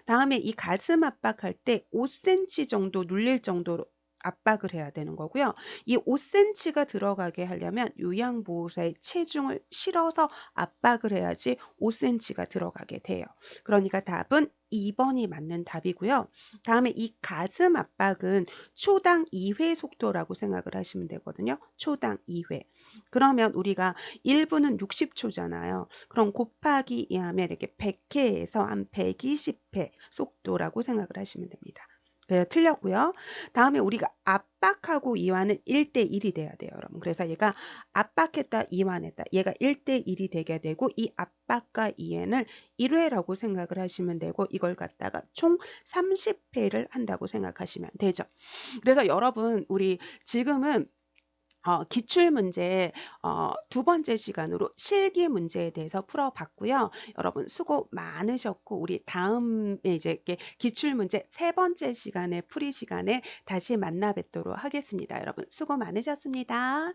다음에 이 가슴 압박할 때 5cm 정도 눌릴 정도로 압박을 해야 되는 거고요. 이 5cm가 들어가게 하려면 요양보호사의 체중을 실어서 압박을 해야지 5cm가 들어가게 돼요. 그러니까 답은 2번이 맞는 답이고요. 다음에 이 가슴 압박은 초당 2회 속도라고 생각을 하시면 되거든요. 초당 2회. 그러면 우리가 1분은 60초잖아요. 그럼 곱하기 2 하면 이렇게 100회에서 한 120회 속도라고 생각을 하시면 됩니다. 그래서 틀렸고요. 다음에 우리가 압박하고 이완은 1대1이 돼야 돼요, 여러분. 그래서 얘가 압박했다, 이완했다. 얘가 1대1이 되게 되고 이 압박과 이완을 1회라고 생각을 하시면 되고 이걸 갖다가 총 30회를 한다고 생각하시면 되죠. 그래서 여러분, 우리 지금은 기출문제 두 번째 시간으로 실기 문제에 대해서 풀어봤고요. 여러분 수고 많으셨고 우리 다음에 이제 이렇게 기출문제 세 번째 시간에 풀이 시간에 다시 만나 뵙도록 하겠습니다. 여러분 수고 많으셨습니다.